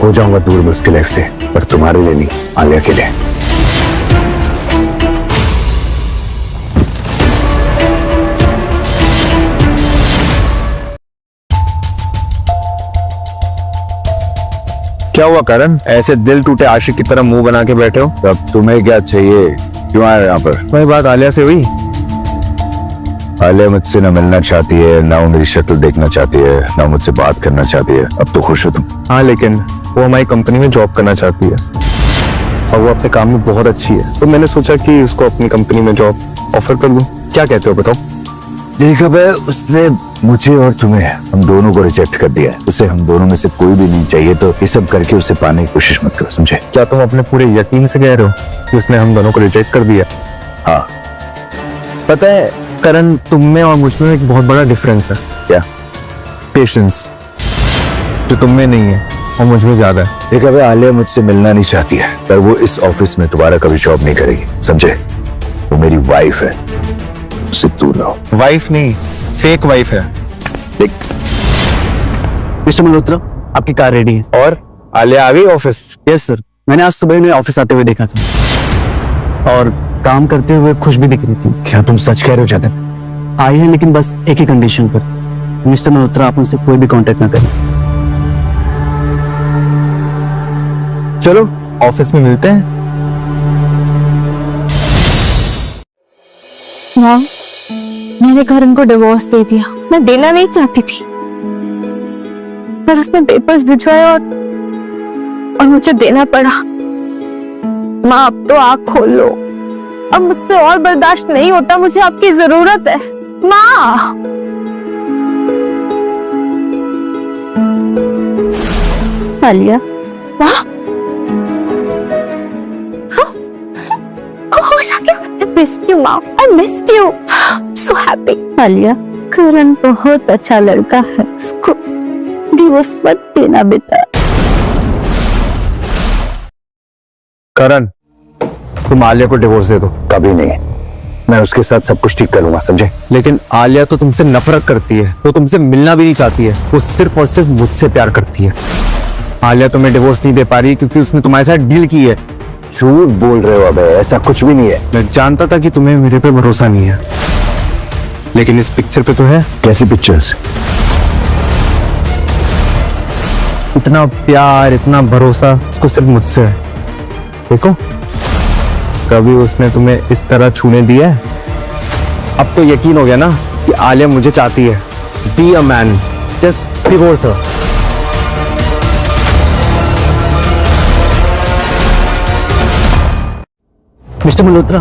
हो जाऊंगा दूर में उसकी लाइफ से, पर तुम्हारे लिए नहीं, आलिया के लिए। क्या हुआ करण, ऐसे दिल टूटे आशिक की तरह मुंह बना के बैठे हो? अब तुम्हें क्या चाहिए, क्यों आए यहाँ पर? वही बात आलिया से हुई? आलिया मुझसे ना मिलना चाहती है, ना वो मेरी शक्ल देखना चाहती है, ना मुझसे बात करना चाहती है। अब तो खुश हो तुम? हाँ, लेकिन वो हमारी कंपनी में जॉब करना चाहती है और वो अपने काम में बहुत अच्छी है, तो मैंने सोचा कि उसको अपनी कंपनी में जॉब ऑफर कर दूं। क्या कहते हो बताओ? देखा भाई, उसने मुझे और तुम्हें, हम दोनों को रिजेक्ट कर दिया है। उसे हम दोनों में से कोई भी नहीं चाहिए, तो ये सब करके उसे पाने की कोशिश मत करो, समझे? क्या तुम अपने पूरे यकीन से कह रहे हो कि उसने हम दोनों को रिजेक्ट कर दिया? हाँ। पता है करण, तुम में और मुझ में एक बहुत बड़ा डिफरेंस है। क्या? पेशेंस, जो तुम में नहीं है और मुझ में ज्यादा है। देखा भाई, आलिया मुझसे मिलना नहीं चाहती है, पर वो इस ऑफिस में दोबारा कभी जॉब नहीं करेगी, समझे? वो मेरी वाइफ है, उससे दूर रहो। वाइफ नहीं, फेक वाइफ है। मिस्टर मल्होत्रा, आपकी कार रेडी है। और आलिया आ गई ऑफिस? यस सर, मैंने आज सुबह उन्हें ऑफिस आते हुए देखा था और काम करते हुए खुश भी दिख रही थी। क्या तुम सच कह रहे हो जादव? आई है, लेकिन बस एक ही कंडीशन पर। मिस्टर मल्होत्रा, आप उनसे कोई भी कांटेक्ट ना करें। चलो ऑफिस में मिलते हैं। माँ, मैंने करण को डिवोर्स दे दिया। मैं देना नहीं चाहती थी, पर उसने पेपर्स भिजवाए और मुझे देना पड़ा। माँ, अब तो आँख खोल लो। अब मुझसे और बर्दाश्त नहीं होता, मुझे आपकी जरूरत है। माँ, आलिया, माँ, I missed you, Mom. I missed you. I'm so happy. Alia, करण बहुत अच्छा लड़का है, उसको डिवोर्स मत देना बेटा। करण, तुम आलिया को डिवोर्स दे दो। कभी नहीं, मैं उसके साथ सब कुछ ठीक कर लूंगा, समझे? लेकिन आलिया तो तुमसे नफरत करती है, वो तुमसे मिलना भी नहीं चाहती है, वो सिर्फ और सिर्फ मुझसे प्यार करती है। आलिया तुम्हें डिवोर्स नहीं दे पा रही क्योंकि उसने तुम्हारे साथ डील की है। झूठ बोल रहे हो अबे, ऐसा कुछ भी नहीं है। मैं जानता था कि तुम्हें मेरे पे भरोसा नहीं है, लेकिन इस पिक्चर पे तो है। कैसी पिक्चर्स? इतना प्यार, इतना भरोसा उसको सिर्फ मुझसे है। देखो, कभी उसने तुम्हें इस तरह छूने दिया है? अब तो यकीन हो गया ना कि आलिया मुझे चाहती है। Be a man, just divorce her. Mister Malhotra,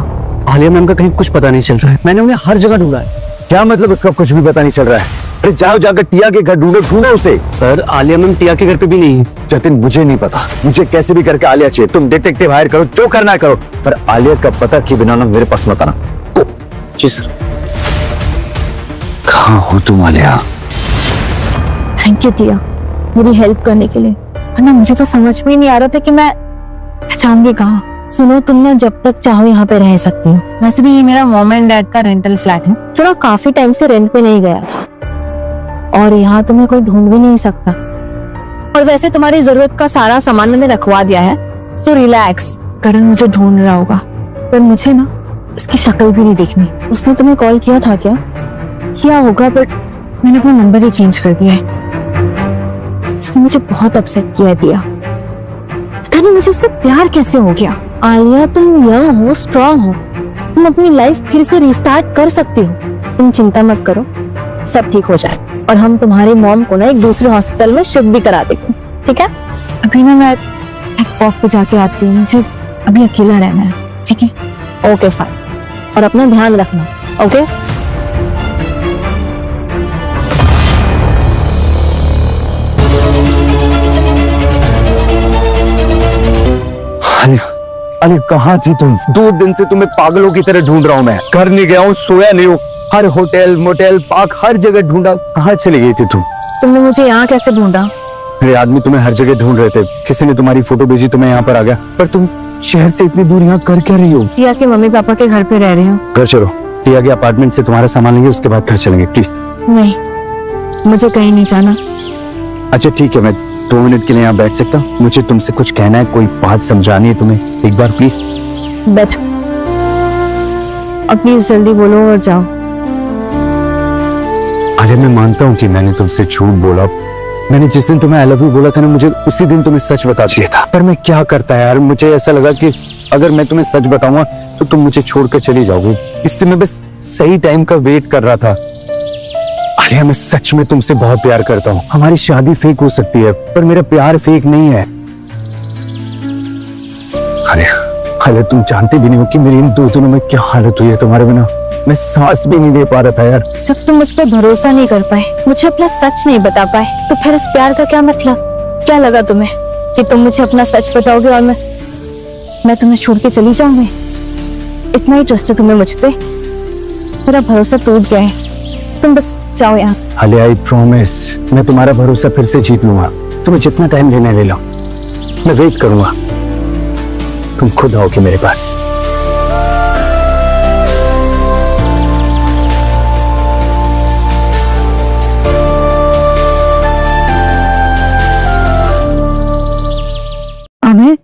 Alia ma'am का कहीं कुछ पता नहीं चल रहा है। मैंने उन्हें हर जगह ढूंढा है। क्या मतलब उसका कुछ भी पता नहीं चल रहा है? अरे जाओ, जाकर टिया के घर ढूंढो, ढूंढो उसे। सर, आलिया मैम टिया के घर पे भी नहीं है। जतिन, मुझे नहीं पता, मुझे कैसे भी करके आलिया चाहिए। तुम डिटेक्टिव हायर करो, जो करना करो, पर आलिया का पता किए बिना ना मेरे पास मत आना। जी सर। कहाँ हो तुम आलिया? थैंक यू टिया, मेरी हेल्प करने के लिए। वरना मुझे तो समझ में ही नहीं आ रहा था कि मैं जाऊंगी कहाँ। सुनो, तुम ना जब तक चाहो यहाँ पे रह सकती हो। वैसे भी ये मेरा मॉम एंड डैड का रेंटल फ्लैट है, जो ना काफी टाइम से रेंट पे नहीं गया था, और यहाँ तुम्हें कोई ढूंढ भी नहीं सकता। और वैसे तुम्हारी जरूरत का सारा सामान मैंने रखवा दिया है, सो रिलैक्स। करण मुझे ढूंढ रहा होगा, पर मुझे ना उसकी शक्ल भी नहीं देखनी। उसने तुम्हें कॉल किया था क्या? किया होगा, बट मैंने अपना नंबर ही चेंज कर दिया है। उसने मुझे बहुत अपसेट किया है टिया। पता नहीं मुझे उससे प्यार कैसे हो गया। आलिया, तुम यंग हो, स्ट्रांग हो, तुम अपनी लाइफ फिर से रिस्टार्ट कर सकती हो। तुम चिंता मत करो, सब ठीक हो जाए, और हम तुम्हारी मॉम को ना एक दूसरे हॉस्पिटल में शिफ्ट भी करा देंगे, ठीक है? अभी ना मैं एक वॉक पे जाके आती हूँ, मुझे अभी अकेला रहना है, ठीक है? ओके फाइन, और अपना ध्यान रखना, ओके? अरे कहाँ थी तुम? 2 दिन से तुम्हें पागलों की तरह ढूंढ रहा हूँ मैं। घर नहीं गया हूँ, सोया नहीं हूँ, हर होटल मोटेल पार्क हर जगह ढूंढा। कहाँ चली गई थी तुम? तुमने मुझे यहाँ कैसे ढूंढा? मेरे आदमी तुम्हें हर जगह ढूंढ रहे थे, किसी ने तुम्हारी फोटो भेजी तो मैं यहाँ पर आ गया। पर तुम शहर से इतनी दूर यहाँ कर क्या रही हो? जिया के मम्मी पापा के घर पे रह रही हूँ। घर चलो, टिया के अपार्टमेंट से तुम्हारा सामान लेंगे, उसके बाद घर चलेंगे प्लीज। नहीं, मुझे कहीं नहीं जाना। अच्छा ठीक है, मैं 2 मिनट के लिए यहाँ बैठ सकता हूँ? मुझे तुमसे कुछ कहना है, कोई बात समझानी है तुम्हें, एक बार प्लीज। बैठो और प्लीज जल्दी बोलो और जाओ। अरे मैं मानता हूँ कि मैंने तुमसे झूठ बोला। मैंने जिस दिन तुम्हें आई लव यू बोला था ना, मुझे उसी दिन तुम्हें सच बता दिया था। पर मैं क्या करता यार, मुझे ऐसा लगा कि अगर मैं तुम्हें सच बताऊंगा तो तुम मुझे छोड़कर चली जाओगी, इसलिए मैं बस सही टाइम का वेट कर रहा था। अरे मैं सच में तुमसे बहुत प्यार करता हूँ। हमारी शादी फेक हो सकती है पर मेरा प्यार फेक नहीं है। अरे अरे तुम जानते भी नहीं हो कि मेरी इन 2 दिनों में क्या हालत हुई है तुम्हारे बिना। मैं सांस भी नहीं दे पा रहा था यार। जब तुम मुझ पर भरोसा नहीं कर पाए, मुझे अपना सच नहीं बता पाए, तो फिर इस प्यार का क्या मतलब? क्या लगा तुम्हें कि तुम मुझे अपना सच बताओगे और मैं तुम्हें छोड़ के चली जाऊंगी? इतना ही ट्रस्ट है तुम्हें मुझ पे? मेरा भरोसा टूट गया है, तुम बस जाओ यहाँ से। अले आई प्रॉमिस, मैं तुम्हारा भरोसा फिर से जीत लूंगा। तुम्हें जितना टाइम लेना है ले लो, मैं वेट करूंगा। तुम खुद आओगे मेरे पास। हमें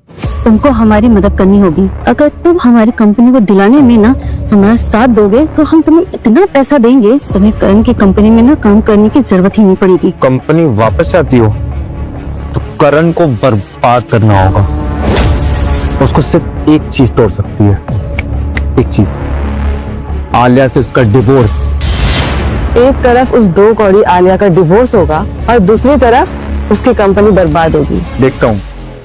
तुमको हमारी मदद करनी होगी। अगर तुम हमारी कंपनी को दिलाने में ना हमारा साथ दोगे तो हम तुम्हें इतना पैसा देंगे, तुम्हें करण की कंपनी में ना काम करने की जरूरत ही नहीं पड़ेगी। कंपनी वापस चाहती हो तो करण को बर्बाद करना होगा। उसको सिर्फ एक चीज तोड़ सकती है, एक चीज, आलिया से उसका डिवोर्स। एक तरफ उस 2 कौड़ी आलिया का डिवोर्स होगा और दूसरी तरफ उसकी कंपनी बर्बाद होगी। देखता हूँ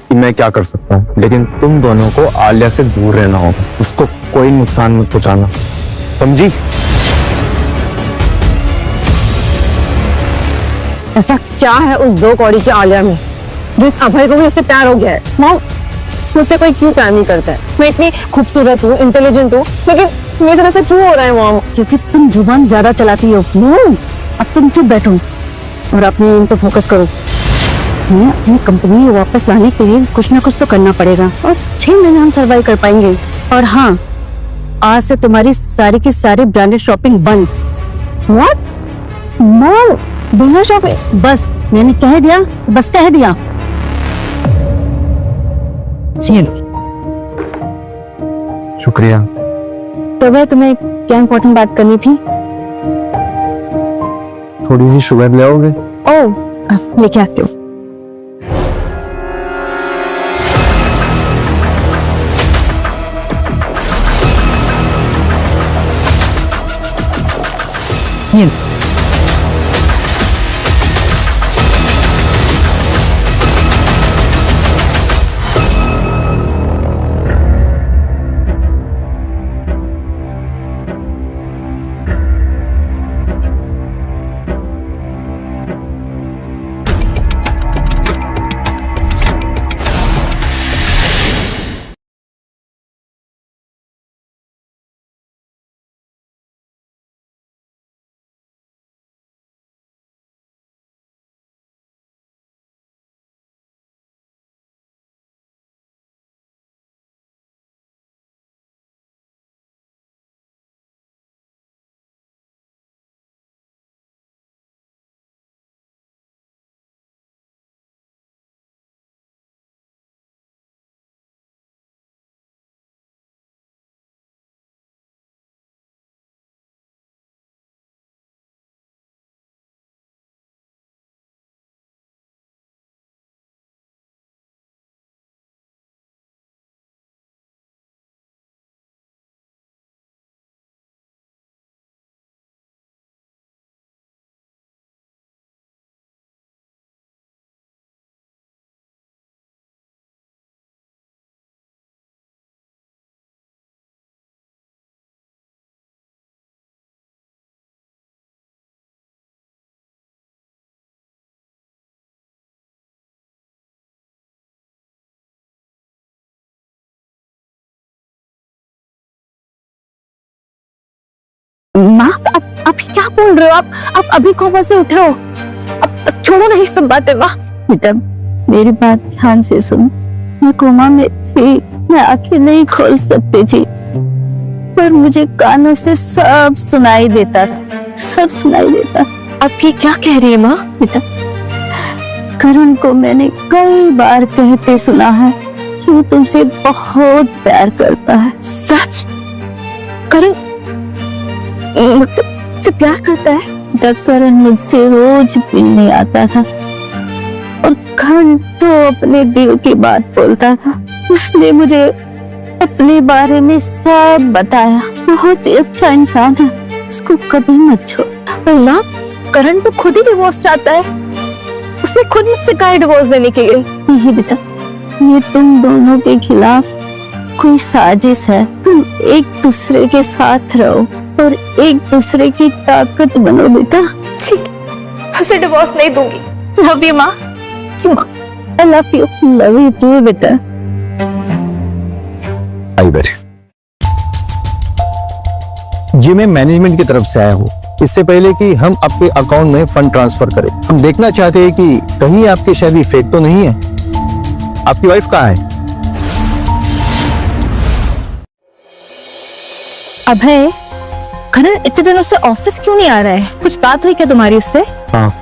कि मैं क्या कर सकता हूँ, लेकिन तुम दोनों को आलिया से दूर रहना होगा। उसको कोई नुकसान मत पहुंचाना, समझी? ऐसा क्या है उस 2 कौड़ी की आलिया में जो इस अभय को भी इससे प्यार हो गया है? मॉम, मुझसे कोई क्यों प्यार नहीं करता है? मैं इतनी खूबसूरत हूँ, इंटेलिजेंट हूँ, लेकिन मेरे साथ ऐसा क्यों हो रहा है मॉम? क्योंकि तुम जुबान ज्यादा चलाती हो। अब तुम चुप बैठो और अपने इन पे फोकस करो। हमें अपनी कंपनी वापस लाने के लिए कुछ ना कुछ तो करना पड़ेगा और 6 महीने हम सर्वाइव कर पाएंगे। और हाँ, आज से तुम्हारी सारी की सारी ब्रांडेड शॉपिंग बंद। व्हाट मॉम, बिना शॉपिंग? बस मैंने कह दिया, बस कह दिया। शुक्रिया। तो वह तुम्हें क्या इम्पोर्टेंट बात करनी थी? थोड़ी सी शुगर ले आओगे? ओह, लेके आती हूँ। आप क्या बोल रहे हो? आप अभी कोमा से उठे हो? अब छोड़ो नहीं सब बातें। माँ बेटा मेरी बात ध्यान से सुन। मैं कोमा में थी, मैं आंखें नहीं खोल सकती थी, पर मुझे कानों से सब सुनाई देता था, सब सुनाई देता। आप ये क्या कह रही है माँ? बेटा करण को मैंने कई बार कहते सुना है कि वो तुमसे बहुत प्यार करता है। सच? करण मुझसे प्यार करता है? बेटा करण मुझसे रोज मिलने आता था और घंटों अपने दिल की बात बोलता था। उसने मुझे अपने बारे में सब बताया। बहुत ही अच्छा इंसान है, उसको कभी मत छोड़। माँ करण तो खुद ही डिवोर्स चाहता है। उसने खुद मुझसे कहा डिवोर्स देने के लिए। नहीं बेटा, ये तुम दोनों के खिलाफ कोई साजिश है। तुम एक दूसरे के साथ रहो और एक दूसरे की ताकत बनो बेटा। ठीक, उसे डिवोर्स नहीं दूंगी। लव यू माँ। आई लव यू टू बेटा। आई बैठे जी। मैं मैनेजमेंट की तरफ से आया हूँ। इससे पहले कि हम आपके अकाउंट में फंड ट्रांसफर करें, हम देखना चाहते हैं कि कहीं आपकी शादी फेक तो नहीं है। आपकी वाइफ कहाँ है? अभय, करण इतने दिनों से ऑफिस क्यों नहीं आ रहा है? कुछ बात हुई क्या तुम्हारी उससे? हाँ,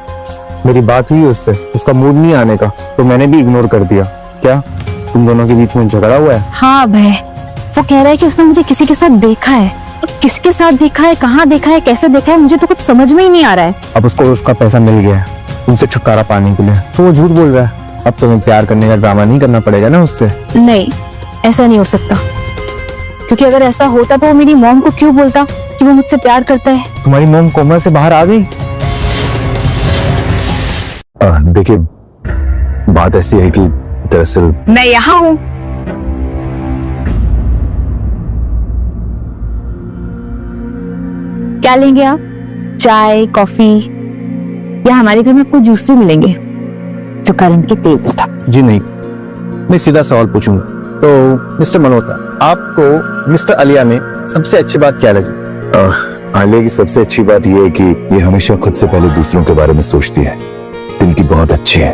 मेरी बात हुई उससे। उसका मूड नहीं आने का, तो मैंने भी इग्नोर कर दिया। क्या तुम दोनों के बीच में झगड़ा हुआ है? हाँ अभय, वो कह रहा है कि उसने मुझे किसी के साथ देखा है। अब किसके साथ देखा है, कहाँ देखा है, कैसे देखा है, मुझे तो कुछ समझ में ही नहीं आ रहा है। अब उसको उसका पैसा मिल गया है तुमसे छुटकारा पाने के लिए, तो वो झूठ बोल रहा है। अब तुम्हें प्यार करने का ड्रामा नहीं करना पड़ेगा ना उससे। नहीं, ऐसा नहीं हो सकता, क्योंकि अगर ऐसा होता तो वो मेरी मॉम को क्यों बोलता कि वो मुझसे प्यार करता है? तुम्हारी मॉम कोमा से बाहर आ गई? देखिए, बात ऐसी है कि दरअसल मैं यहाँ हूँ। क्या लेंगे आप? चाय, कॉफी, या हमारे घर में आपको जूस भी मिलेंगे जो करण के टेबल था। जी नहीं, मैं सीधा सवाल पूछूंगा। तो मिस्टर मल्होत्रा, आपको मिस्टर आलिया में सबसे अच्छी बात क्या लगी? आलिया की सबसे अच्छी बात यह है कि ये हमेशा खुद से पहले दूसरों के बारे में सोचती है। दिल की बहुत अच्छी है।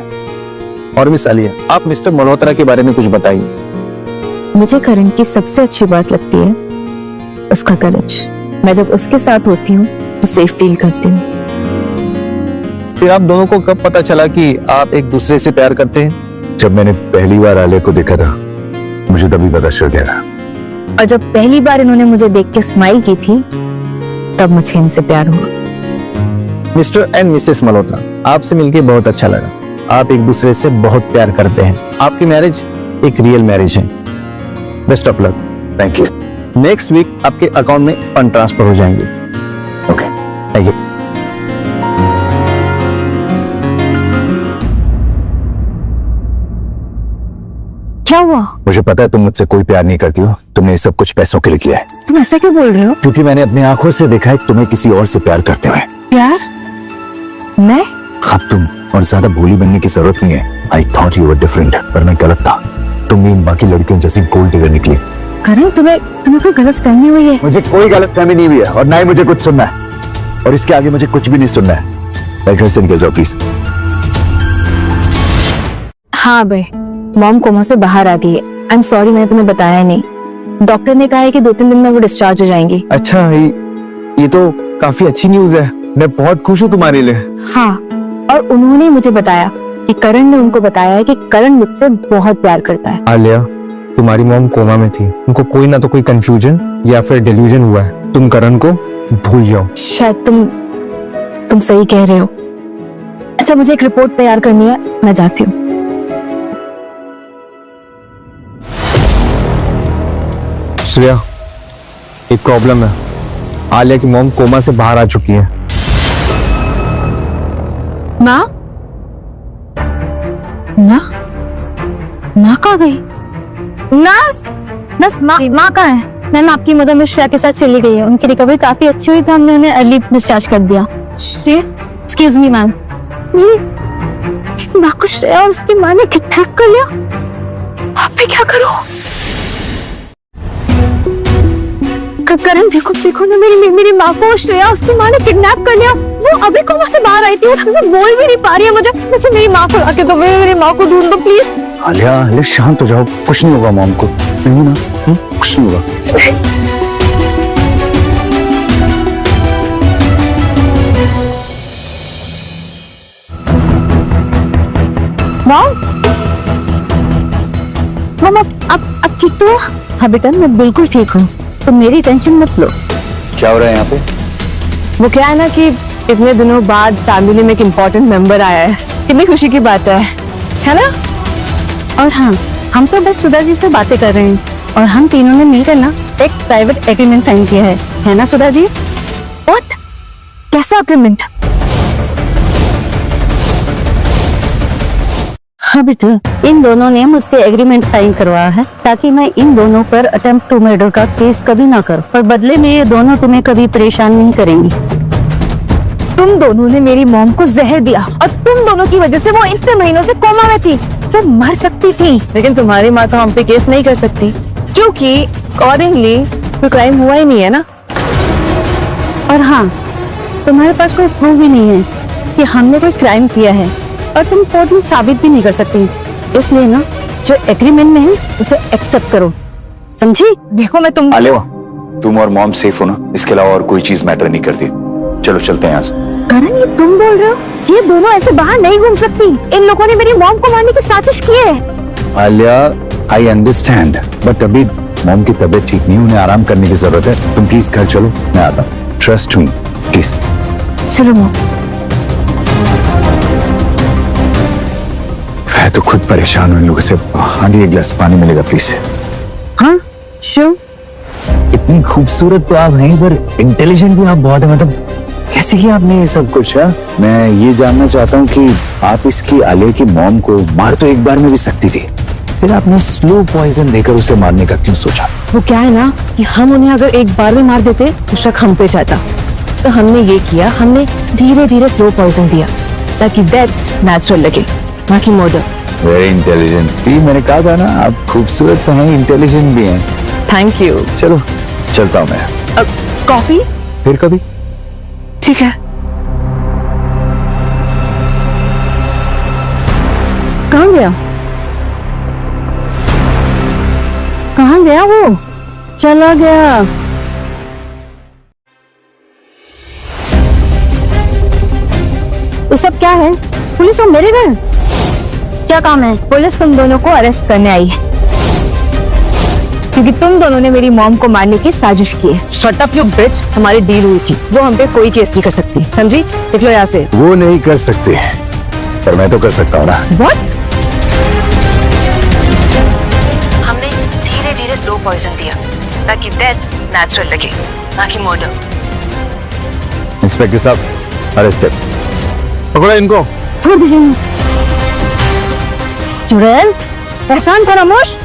और मिस आलिया, आप मिस्टर मल्होत्रा के बारे में कुछ बताइए। मुझे करण की सबसे अच्छी बात लगती है उसका करेज। मैं जब उसके साथ होती हूँ तो सेफ फील करती हूँ। फिर आप दोनों को कब पता चला कि आप एक दूसरे से प्यार करते हैं? जब मैंने पहली बार आलिया को देखा था, मुझे तभी पता चल गया था। और जब पहली बार इन्होंने मुझे देख के स्माइल की थी, तब मुझे इनसे प्यार हुआ। मिस्टर एंड मिसेस मल्होत्रा, आपसे मिलके बहुत अच्छा लगा। आप एक दूसरे से बहुत प्यार करते हैं। आपकी मैरिज एक रियल मैरिज है। Best of luck. Thank you. Next week आपके अकाउंट में फंड ट्रांसफर हो जाएंगे। Okay, thank you. क्या हुआ? मुझे पता है तुम मुझसे कोई प्यार नहीं करती हो। तुमने ये सब कुछ पैसों के लिए किया है। तुम ऐसा क्यों बोल रहे हो? क्योंकि मैंने अपनी आंखों से देखा है तुम्हें किसी और से प्यार करते हुए। प्यार? मैं? अब तुम और ज्यादा भोली बनने की जरूरत नहीं है। I thought you were different, पर मैं गलत था। तुम भी बाकी लड़कियों जैसी गोल्ड डिगर निकली। करण, तुम्हें कोई गलतफहमी हुई है? मुझे कोई गलतफहमी नहीं हुई है और ना ही मुझे कुछ सुनना है। और इसके आगे मुझे कुछ भी नहीं सुनना है। घर से निकल जाओ प्लीज। हाँ भाई, मॉम कोमा से बाहर आ गई है। आई एम सॉरी, मैंने तुम्हें बताया नहीं। डॉक्टर ने कहा है कि 2-3 दिन में वो डिस्चार्ज हो जाएंगी। अच्छा, ये तो काफी अच्छी न्यूज है। मैं बहुत खुश हूँ तुम्हारे लिए। हाँ, और उन्होंने मुझे बताया कि करण ने उनको बताया है कि करण मुझसे बहुत प्यार करता है। आलिया, तुम्हारी मॉम कोमा में थी। उनको कोई ना तो कोई कंफ्यूजन या फिर डिल्यूजन हुआ है। तुम करण को भूल जाओ। शायद तुम सही कह रहे हो। अच्छा, मुझे एक रिपोर्ट तैयार करनी है, मैं जाती हूँ। श्रेया, एक प्रॉब्लम है। आलिया की मॉम कोमा से बाहर आ चुकी है। माँ? माँ कहाँ गई? नर्स, माँ कहाँ है? मैम, आपकी मदर मिस श्रेया के साथ चली गई है। उनकी रिकवरी काफी अच्छी हुई तो हमने उन्हें अर्ली डिस्चार्ज कर दिया। Excuse me ma'am. माँ को श्रेया और उसकी माँ ने किडनैप कर लिया। अब मैं क्या करूँ? करण देखो देखो ना, मेरी माँ को श्रेया उसकी माँ ने किडनैप कर लिया। वो अभी कोमा से बाहर आई थी और ढंग से बोल भी नहीं पा रही है। मुझे मेरी माँ को लाके दो, मेरी माँ को ढूंढ दो प्लीज। आलिया, आलिया शांत हो जाओ, कुछ नहीं होगा मॉम को, नहीं ना, कुछ नहीं होगा। मॉम अब ठीक तो हो? हाँ बेटा, मैं बिल्कुल ठीक हूँ, तुम मेरी टेंशन मत लो। क्या हो रहा है यहाँ पे? वो क्या है ना कि इतने दिनों बाद फैमिली में एक इम्पोर्टेंट मेंबर आया है, कितनी खुशी की बात है ना? और हाँ, हम तो बस सुधा जी से बातें कर रहे हैं और हम तीनों ने मिलकर ना एक प्राइवेट एग्रीमेंट साइन किया है ना सुधा जी? व्हाट? कैसा एग्रीमेंट? हाँ बेटा, इन दोनों ने मुझसे एग्रीमेंट साइन करवाया है ताकि मैं इन दोनों पर अटेम्प्ट टू मर्डर का केस कभी ना करूं और बदले में ये दोनों तुम्हें कभी परेशान नहीं करेंगी। तुम दोनों ने मेरी मॉम को जहर दिया और तुम दोनों की वजह से वो इतने महीनों से कोमा में थी। वो मर सकती थी। लेकिन तुम्हारी माँ तो हम पे केस नहीं कर सकती क्योंकि अकॉर्डिंगली कोई क्राइम हुआ ही नहीं है ना। और हाँ, तुम्हारे पास कोई प्रूफ भी नहीं है कि हमने कोई क्राइम किया है और तुम कोर्ट में साबित भी नहीं कर सकती। इसलिए ना, जो एग्रीमेंट में है उसे एक्सेप्ट करो, समझी? देखो मैं तुम आलिया, तुम और मॉम सेफ हो ना, इसके अलावा और कोई चीज मैटर नहीं करती। चलो चलते हैं यहाँ से। करण, ये तुम बोल रहे हो? ये दोनों ऐसे बाहर नहीं घूम सकती। इन लोगों ने मेरी मॉम को मारने की साजिश की है। आलिया, आई अंडरस्टैंड, बट अभी मॉम की तबीयत ठीक नहीं, उन्हें आराम करने की जरूरत है। तुम प्लीज घर चलो, मैं आता हूँ। Trust me please. चलो मॉम। मैं तो खुद परेशान हूँ इन लोगों से। आगे एक गिलास पानी मिलेगा प्लीज? हाँ श्योर। इतनी खूबसूरत तो आप हैं, पर इंटेलिजेंट भी आप बहुत है। मतलब कैसे किया आपने ये सब कुछ? है, मैं ये जानना चाहता हूँ कि आप इसकी आलिया की मॉम को मार तो एक बार में भी सकती थी, फिर आपने स्लो पॉइजन देकर उसे मारने का क्यों सोचा? वो क्या है ना कि हम उन्हें अगर एक बार में मार देते तो शक हम पे जाता, तो हमने ये किया, हमने धीरे धीरे स्लो पॉइजन दिया ताकि डेथ नेचुरल लगे, ना कि मर्डर। Very intelligent. सी, मैंने कहा था ना, आप खूबसूरत तो हैं, इंटेलिजेंट भी हैं। Thank you. चलो चलता हूँ मैं। कॉफी? फिर कभी। ठीक है। कहाँ गया? कहाँ गया वो? चला गया। ये सब क्या है? पुलिस हो मेरे घर? क्या काम है? पुलिस तुम दोनों को अरेस्ट करने आई है क्योंकि तुम दोनों ने मेरी मॉम को मारने की साजिश की है। शट अप यू बिच। हमारी डील हुई थी, वो हम पे कोई केस नहीं कर सकती, समझी? निकलो यहाँ से। वो नहीं कर सकते, पर मैं तो कर सकता हूँ ना। What? हमने धीरे धीरे स्लो पॉइजन दिया ताकि डेथ नेचुरल लगे, ना कि मर्डर। इंस्पेक्टर साहब, अरेस्ट। पकड़ो इनको। छोड़ दीजिए। चुड़ैल, एहसान फरामोश,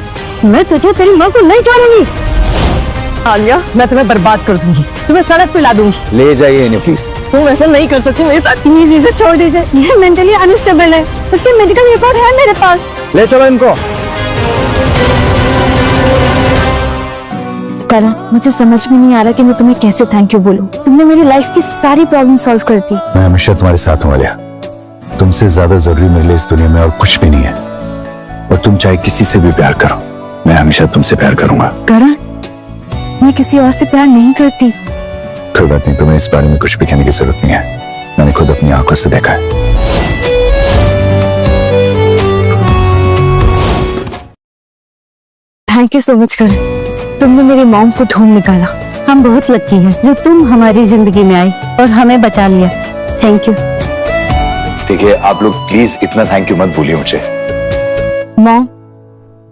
मैं तुझे तेरी माँ को नहीं छोड़ूंगी। आलिया, मैं तुम्हें बर्बाद कर दूंगी, तुम्हें सड़क पे ला दूंगी। ले जाइए इन्हें प्लीज। तुम ऐसा नहीं कर सकती मेरे साथ। प्लीज इसे छोड़ दीजिए, ये मेंटली अनस्टेबल है, इसकी मेडिकल रिपोर्ट है मेरे पास। ले चलो इनको। करण, मुझे समझ में नहीं आ रहा कि मैं तुम्हें कैसे थैंक यू बोलूं। तुमने मेरी लाइफ की सारी प्रॉब्लम सॉल्व कर दी। मैं हमेशा तुम्हारे साथ हूँ आलिया। तुमसे ज्यादा जरूरी मेरे लिए इस दुनिया में और कुछ भी नहीं है। और तुम चाहे किसी से भी प्यार करो, मैं हमेशा तुमसे प्यार करूंगा। करण, मैं किसी और से प्यार नहीं करती। कोई बात नहीं, तुम्हें इस बारे में कुछ भी कहने की जरूरत नहीं है, मैंने खुद अपनी आंखों से देखा है। थैंक यू सो मच करण, तुमने मेरी मॉम को ढूंढ निकाला। हम बहुत लकी हैं जो तुम हमारी जिंदगी में आई और हमें बचा लिया। Thank you. देखिए, आप लोग प्लीज इतना थैंक यू मत बोलिए मुझे। मॉम,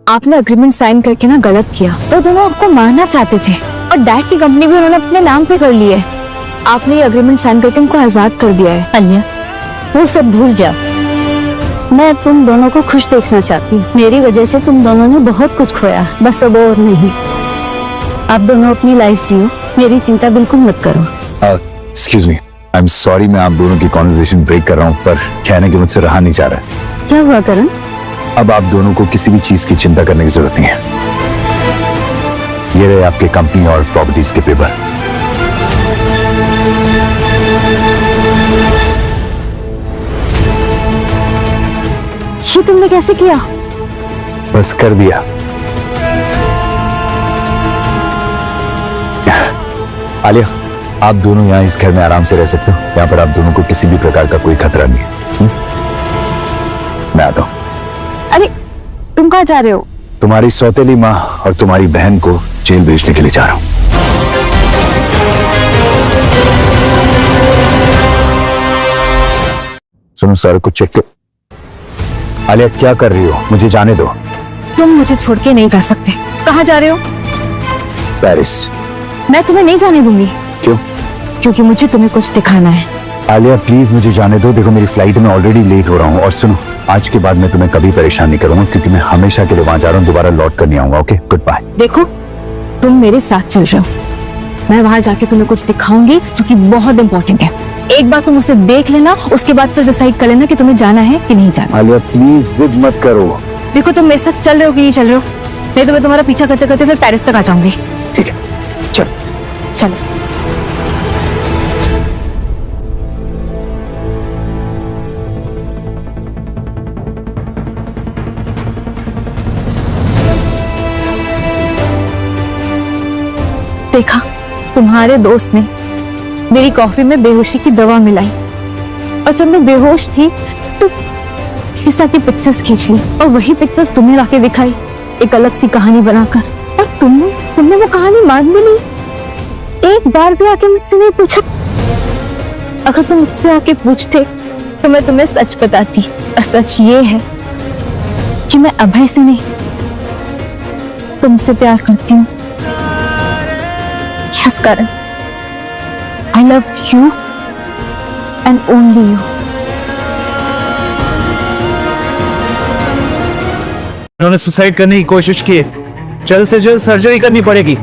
आपने एग्रीमेंट साइन करके ना गलत किया। वो दोनों आपको मारना चाहते थे और डैड की कंपनी भी उन्होंने अपने नाम पे कर ली है। आपने ये एग्रीमेंट साइन करके उनको आजाद कर दिया है। आलिया, वो सब भूल जाओ, मैं तुम दोनों को खुश देखना चाहती हूँ। मेरी वजह से तुम दोनों ने बहुत कुछ खोया, बस अब और नहीं। आप दोनों अपनी लाइफ जियो, मेरी चिंता बिल्कुल मत करो। Excuse me, I am sorry, मैं आप दोनों की कॉन्वर्सेशन ब्रेक कर रहा हूँ, पर कहने के मुझसे रहा नहीं जा रहा है। क्या हुआ करण? अब आप दोनों को किसी भी चीज की चिंता करने की जरूरत नहीं है। ये रहे आपके कंपनी और प्रॉपर्टीज के पेपर। ये तुमने कैसे किया? बस कर दिया। आलिया, आप दोनों यहाँ इस घर में आराम से रह सकते हो। यहाँ पर आप दोनों को किसी भी प्रकार का कोई खतरा नहीं है। मैं आता हूँ। अरे तुम कहाँ जा रहे हो? तुम्हारी सौतेली माँ और तुम्हारी बहन को जेल भेजने के लिए जा रहा हूँ। सुनो, सारा कुछ चेक कर। आलिया, क्या कर रही हो? मुझे जाने दो। तुम मुझे छोड़ के नहीं जा सकते। कहाँ जा रहे हो? पेरिस। मैं तुम्हें नहीं जाने दूंगी। क्यों? क्योंकि मुझे तुम्हें कुछ दिखाना है। आलिया प्लीज मुझे जाने दो। देखो मेरी फ्लाइट में ऑलरेडी लेट हो रहा हूँ। और सुनो, आज के बाद मैं तुम्हें कभी परेशान नहीं करूंगा, क्योंकि मैं हमेशा के लिए वहां जा रहा हूँ। दोबारा लौट कर नहीं आऊंगा। Okay, good bye. देखो, तुम मेरे साथ चल रहे हो। मैं वहां जाके तुम्हें कुछ दिखाऊंगी जो कि बहुत इंपॉर्टेंट है। एक बार तुम उसे देख लेना, उसके बाद फिर डिसाइड कर लेना कि तुम्हें जाना है कि नहीं जाना। आलिया प्लीज जिद मत करो। देखो, तुम मेरे साथ चल रहे हो कि नहीं चल रहे हो? नहीं तो मैं तुम्हारा पीछा करते करते फिर पेरिस तक आ जाऊंगी। ठीक है, चलो चलो। देखा, तुम्हारे दोस्त ने मेरी कॉफी में बेहोशी की दवा मिलाई, और जब मैं बेहोश थी तो मेरे साथ ही पिक्चर्स खींच ली, और वही पिक्चर्स तुम्हें लाके दिखाई, एक अलग सी कहानी बनाकर। और तुमने वो कहानी मान भी ली। एक बार भी आके मुझसे नहीं पूछा। अगर तुम मुझसे आके पूछते तो मैं तुम्हें सच बताती। और सच ये है कि मैं अभय से नहीं, तुमसे प्यार करती हूँ। Yes, Karan. I love you and only you. उन्होंने सुसाइड करने की कोशिश की। जल्द से जल्द सर्जरी करनी पड़ेगी।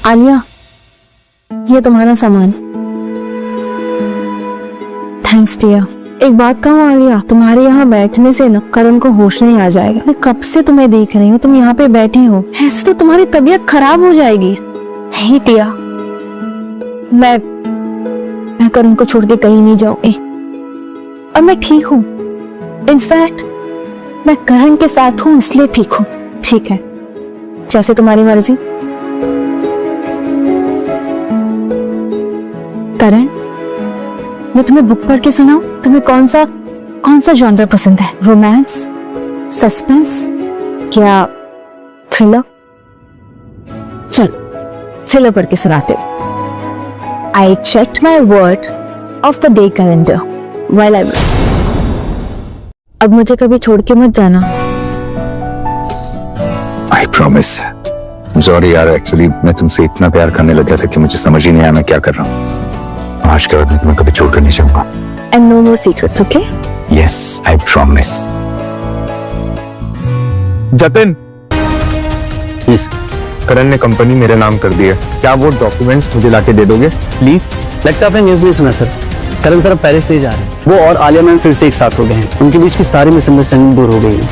आलिया, ये तुम्हारा सामान। Thanks, dear. एक बात कहूँ आलिया, तुम्हारे यहाँ बैठने से ना करण को होश नहीं आ जाएगा। मैं कब से तुम्हें देख रही हूँ, तुम यहाँ पे बैठी हो, ऐसे तो तुम्हारी तबीयत खराब हो जाएगी। नहीं दिया, मैं करण को छोड़ के कहीं नहीं जाऊंगी, और मैं ठीक हूँ। इनफैक्ट मैं करण के साथ हूँ, इसलिए ठीक हूँ। ठीक है, जैसे तुम्हारी मर्जी। करण, मैं तुम्हें बुक पढ़ के सुनाऊं? तुम्हें कौन सा जॉनर पसंद है? रोमांस, सस्पेंस, क्या थ्रिलर? चलो थ्रिलर पढ़ के सुनाते हो। I checked my word of the day calendar while I work. अब मुझे कभी छोड़ के मत जाना। I promise. सॉरी यार, एक्चुअली मैं तुमसे इतना प्यार करने लग गया था कि मुझे समझ ही नहीं आया मैं क्या कर रहा हूँ। आज के बाद मैं तुम्हें कभी छोड़कर नहीं जाऊंगा। And no more secrets, okay? Yes, I promise. Jatin, Yes. करण ने कंपनी मेरे नाम कर दी है। क्या वो डॉक्यूमेंट्स मुझे लाके दे दोगे प्लीज? लगता है आपने न्यूज़ नहीं सुना सर। करण सर अब पेरिस नहीं जा रहे हैं। वो और आलिया मैम फिर से एक साथ हो गए हैं। उनके बीच की सारी मिसअंडरस्टैंडिंग दूर हो गई है।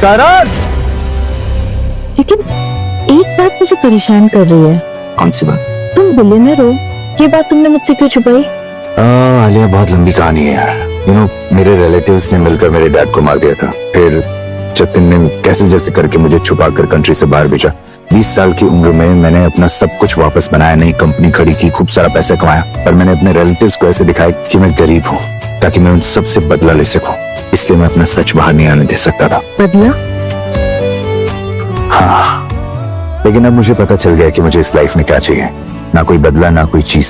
करण! लेकिन एक बात मुझे परेशान कर रही है। कौन सी बात? तुम बिलियनर हो, ये बात तुमने मुझसे क्यों छुपाई? आलिया, बहुत लंबी कहानी है यार। मेरे रिलेटिव्स ने मिलकर मेरे डैड को मार दिया था। फिर जतिन ने कैसे जैसे करके मुझे छुपाकर कंट्री से बाहर भेजा। 20 साल की उम्र में मैंने अपना सब कुछ वापस बनाया, नई कंपनी खड़ी की, खूब सारा पैसा कमाया। पर मैंने अपने रिलेटिव्स को ऐसे दिखाया कि मैं गरीब हूँ, ताकि मैं उन सबसे बदला ले सकूं। इसलिए मैं अपना सच बाहर नहीं आने दे सकता था। बदला? हाँ, लेकिन अब मुझे पता चल गया कि मुझे इस लाइफ में क्या चाहिए। ना कोई बदला, ना कोई चीज,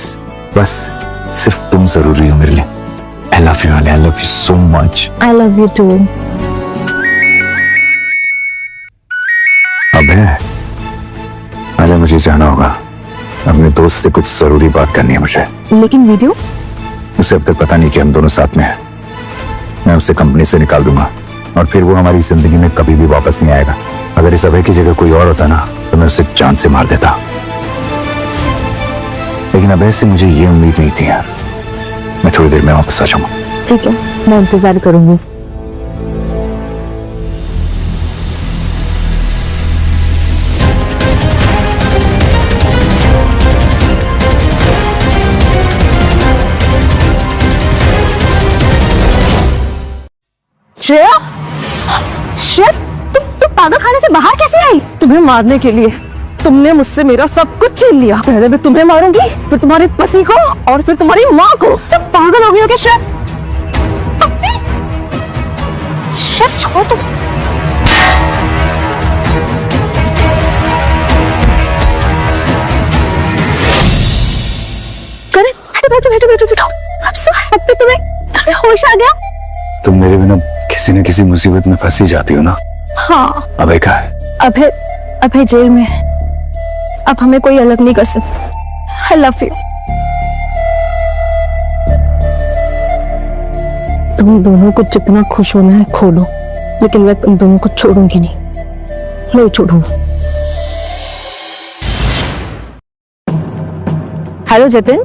बस सिर्फ तुम जरूरी हो मेरे लिए। I love you, I love you so much. I love you too. अब है अरे, मुझे जाना होगा। अपने दोस्त से कुछ जरूरी बात करनी है मुझे। लेकिन वीडियो? उसे अब तक पता नहीं कि हम दोनों साथ में हैं। मैं उसे कंपनी से निकाल दूंगा और फिर वो हमारी जिंदगी में कभी भी वापस नहीं आएगा। अगर इस अभय की जगह कोई और होता ना, तो मैं उसे जान से मार देता। लेकिन अभय से मुझे ये उम्मीद नहीं थी यार। मैं थोड़ी देर में वापस आ जाऊंगा। ठीक है, मैं इंतजार करूंगी। श्रेया, श्रेया, तुम पागल खाने से बाहर कैसे आई? तुम्हें मारने के लिए। तुमने मुझसे मेरा सब कुछ छीन लिया। पहले मैं तुम्हें मारूंगी, फिर तुम्हारे पति को और फिर तुम्हारी माँ को। तुम पागल हो गई हो क्या श्रेया? श्रेया छोड़ तुम। करण, बैठो बैठो बैठो बैठो। I'm so happy तुम्हें होश आ गया। तुम मेरे बिना किसी न किसी मुसीबत में फंसी जाती हो ना। हाँ, अभय कहाँ है? अभय जेल में है। अब हमें कोई अलग नहीं कर सकता। I love you। तुम दोनों को जितना खुश होना है खो लो, लेकिन मैं तुम दोनों को छोड़ूंगी नहीं छोड़ूंगी। हेलो जतिन,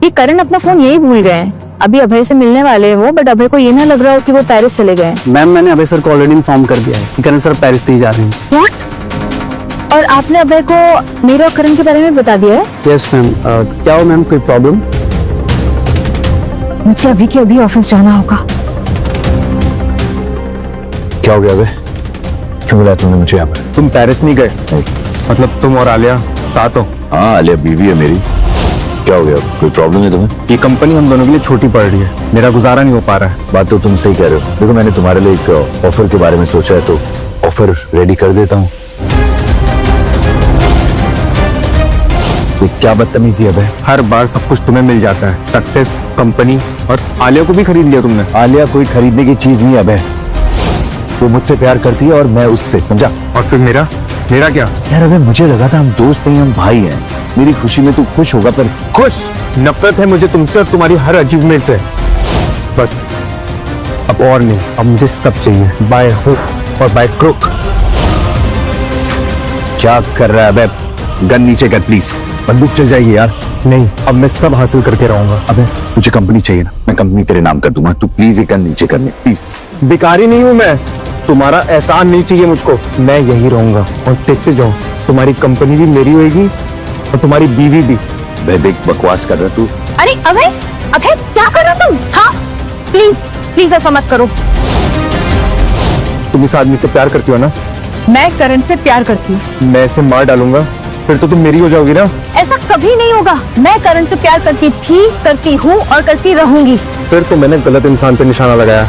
ये करण अपना फोन यही भूल गए हैं। अभी अभय से मिलने वाले हैं वो, बट अभय को ये ना लग रहा हो कि वो पेरिस चले गए। मैम मैंने अभय सर को ऑलरेडी इन्फॉर्म कर दिया है कि करण सर पेरिस नहीं जा रहे हैं। What? और आपने अभय को मेरे और करण के बारे में बता दिया है? Yes ma'am. क्या हो मैम, कोई प्रॉब्लम? मुझे अभी के अभी ऑफिस जाना होगा। क्या हो गया अभय? क्यों बुलाया तुमने मुझे यहाँ पर? तुम पेरिस नहीं गए? मतलब तुम और आलिया साथ हो? हाँ, आलिया बीवी है मेरी। क्या हो गया? कोई प्रॉब्लम है तुम्हें? ये कंपनी हम दोनों के लिए छोटी पड़ रही है, मेरा गुजारा नहीं हो पा रहा है। बात तो तुम सही कह रहे हो। देखो, मैंने तुम्हारे लिए एक ऑफर के बारे में सोचा है, तो ऑफर रेडी कर देता हूँ। क्या बदतमीजी है? हर बार सब कुछ तुम्हें मिल जाता है, सक्सेस, कंपनी, और आलिया को भी खरीद लिया तुमने। आलिया कोई खरीदने की चीज नहीं है। वो मुझसे प्यार करती है और मैं उससे, समझा? और फिर मेरा क्या? यार अबे, मुझे लगा था हम दोस्त नहीं, हम भाई हैं। मेरी खुशी में तू खुश होगा, पर खुश? नफरत है मुझे तुमसे और तुम्हारी हर अचीवमेंट से। बस अब और नहीं, अब मुझे सब चाहिए, बाय हुक और बाय क्रुक। क्या कर रहा है अबे? गन नीचे कर प्लीज, बंदूक चल जाएगी यार। नहीं, अब मैं सब हासिल करके रहूंगा। अबे मुझे कंपनी चाहिए ना, मैं कंपनी तेरे नाम कर दूंगा। तू प्लीज ये गन नीचे कर ले प्लीज। भिखारी नहीं हूं मैं, तुम्हारा एहसान नहीं चाहिए मुझको। मैं यही रहूंगा और देखते जाओ, तुम्हारी कंपनी भी मेरी होगी और तुम्हारी बीवी भी। देख, बकवास कर रहा तू। अरे अभय, अभय क्या कर रहे हो तुम? हाँ, प्लीज प्लीज ऐसा मत करो। तुम इस आदमी से प्यार करती हो ना? मैं करण से प्यार करती हूँ। मैं इसे मार डालूंगा, फिर तो तुम मेरी हो जाओगी ना? ऐसा कभी नहीं होगा। मैं करण से प्यार करती थी, करती हूँ और करती रहूंगी। फिर तो मैंने गलत इंसान पे निशाना लगाया।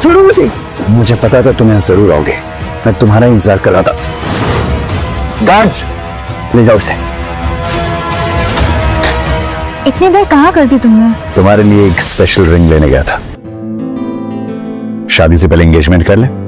छोड़ो मुझे। मुझे पता था तुम यहाँ जरूर आओगे, मैं तुम्हारा इंतजार कर रहा था। गार्ड्स, ले जाओ इसे। इतनी देर कहाँ करती तुमने? तुम्हारे लिए एक स्पेशल रिंग लेने गया था। शादी से पहले एंगेजमेंट कर ले।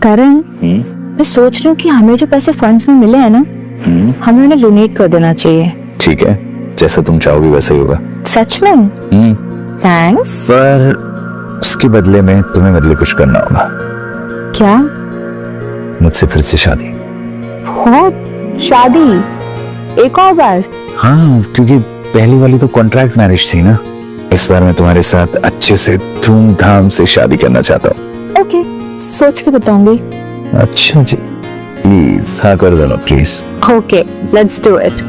करण, मैं सोच रही हूँ कि हमें जो पैसे फंड्स में मिले हैं ना, हमें उन्हें डोनेट कर देना चाहिए। ठीक है, जैसा तुम चाहोगी वैसा ही होगा। सच में? थैंक्स। पर उसके बदले में तुम्हें मेरे लिए कुछ करना होगा। क्या? मुझसे फिर से शादी। शादी? एक और बार? हाँ, क्योंकि पहली वाली तो कॉन्ट्रैक्ट मैरिज थी ना। इस बार मैं तुम्हारे साथ अच्छे से धूमधाम से शादी करना चाहता हूँ। ओके, सोच के बताऊंगी। अच्छा जी, प्लीज हाँ कर देना please. Okay, let's do it.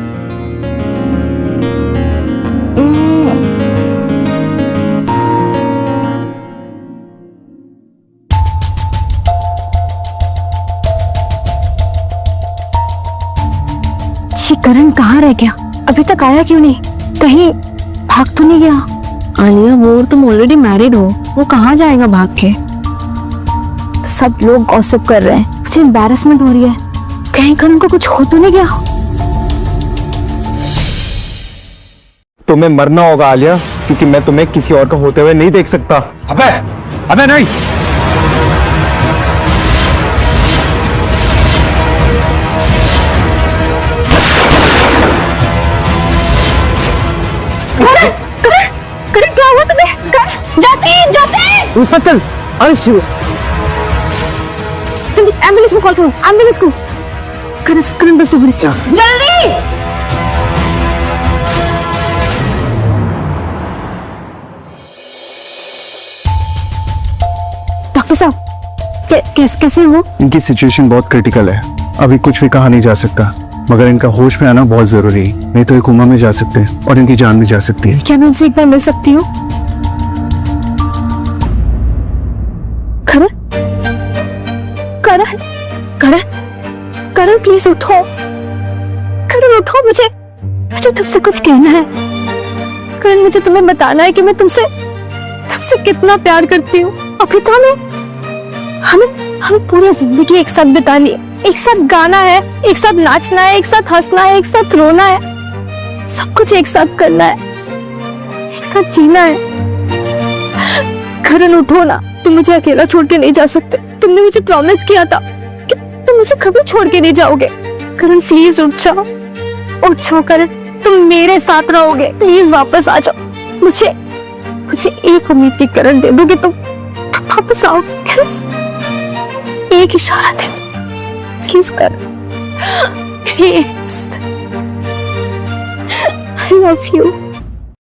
ये करण कहाँ रह गया? अभी तक आया क्यों नहीं? कहीं भाग तो नहीं गया? आलिया, वो तुम ऑलरेडी मैरिड हो, वो कहाँ जाएगा भाग के? सब लोग गॉसिप कर रहे हैं, मुझे एम्बैरेसमेंट हो रही है। कहीं करण को कुछ हो तो नहीं गया? तुम्हें मरना होगा आलिया, क्योंकि मैं तुम्हें किसी और का होते हुए नहीं देख सकता। अबे अबे नहीं। करण क्या हुआ तुम्हें? जाते इंस्पेक्टर अरेस्ट करो। जल्दी एम्बुलेंस को कॉल करो, एम्बुलेंस को। करण बस उभरी जल्दी। डॉक्टर साहब कैसे हो? इनकी सिचुएशन बहुत क्रिटिकल है, अभी कुछ भी कहा नहीं जा सकता, मगर इनका होश में आना बहुत जरूरी है, नहीं तो ये कोमा में जा सकते हैं और इनकी जान भी जा सकती है। क्या मैं उनसे एक बार मिल सकती हूँ? करण करण करण करण प्लीज उठो। करण उठो, मुझे तुमसे कुछ कहना है। करण मुझे तुम्हें बताना है कि मैं तुमसे कितना प्यार करती हूँ। अभी तो हमें पूरी जिंदगी एक साथ बितानी है, एक साथ गाना है, एक साथ नाचना है, एक साथ हंसना है, एक साथ रोना है, सब कुछ एक साथ करना है, एक साथ जीना है। करण उठो ना, तुम मुझे अकेला छोड़ के नहीं जा सकते। तुमने मुझे प्रॉमिस किया था कि तुम मुझे कभी छोड़ के नहीं जाओगे। करण प्लीज उठ जाओ करण, तुम मेरे साथ रहोगे। प्लीज वापस आ जाओ। मुझे एक उम्मीद की करण दे दो कि तुम वापस आओ। एक इशारा दे दो please Karan, please. I love you.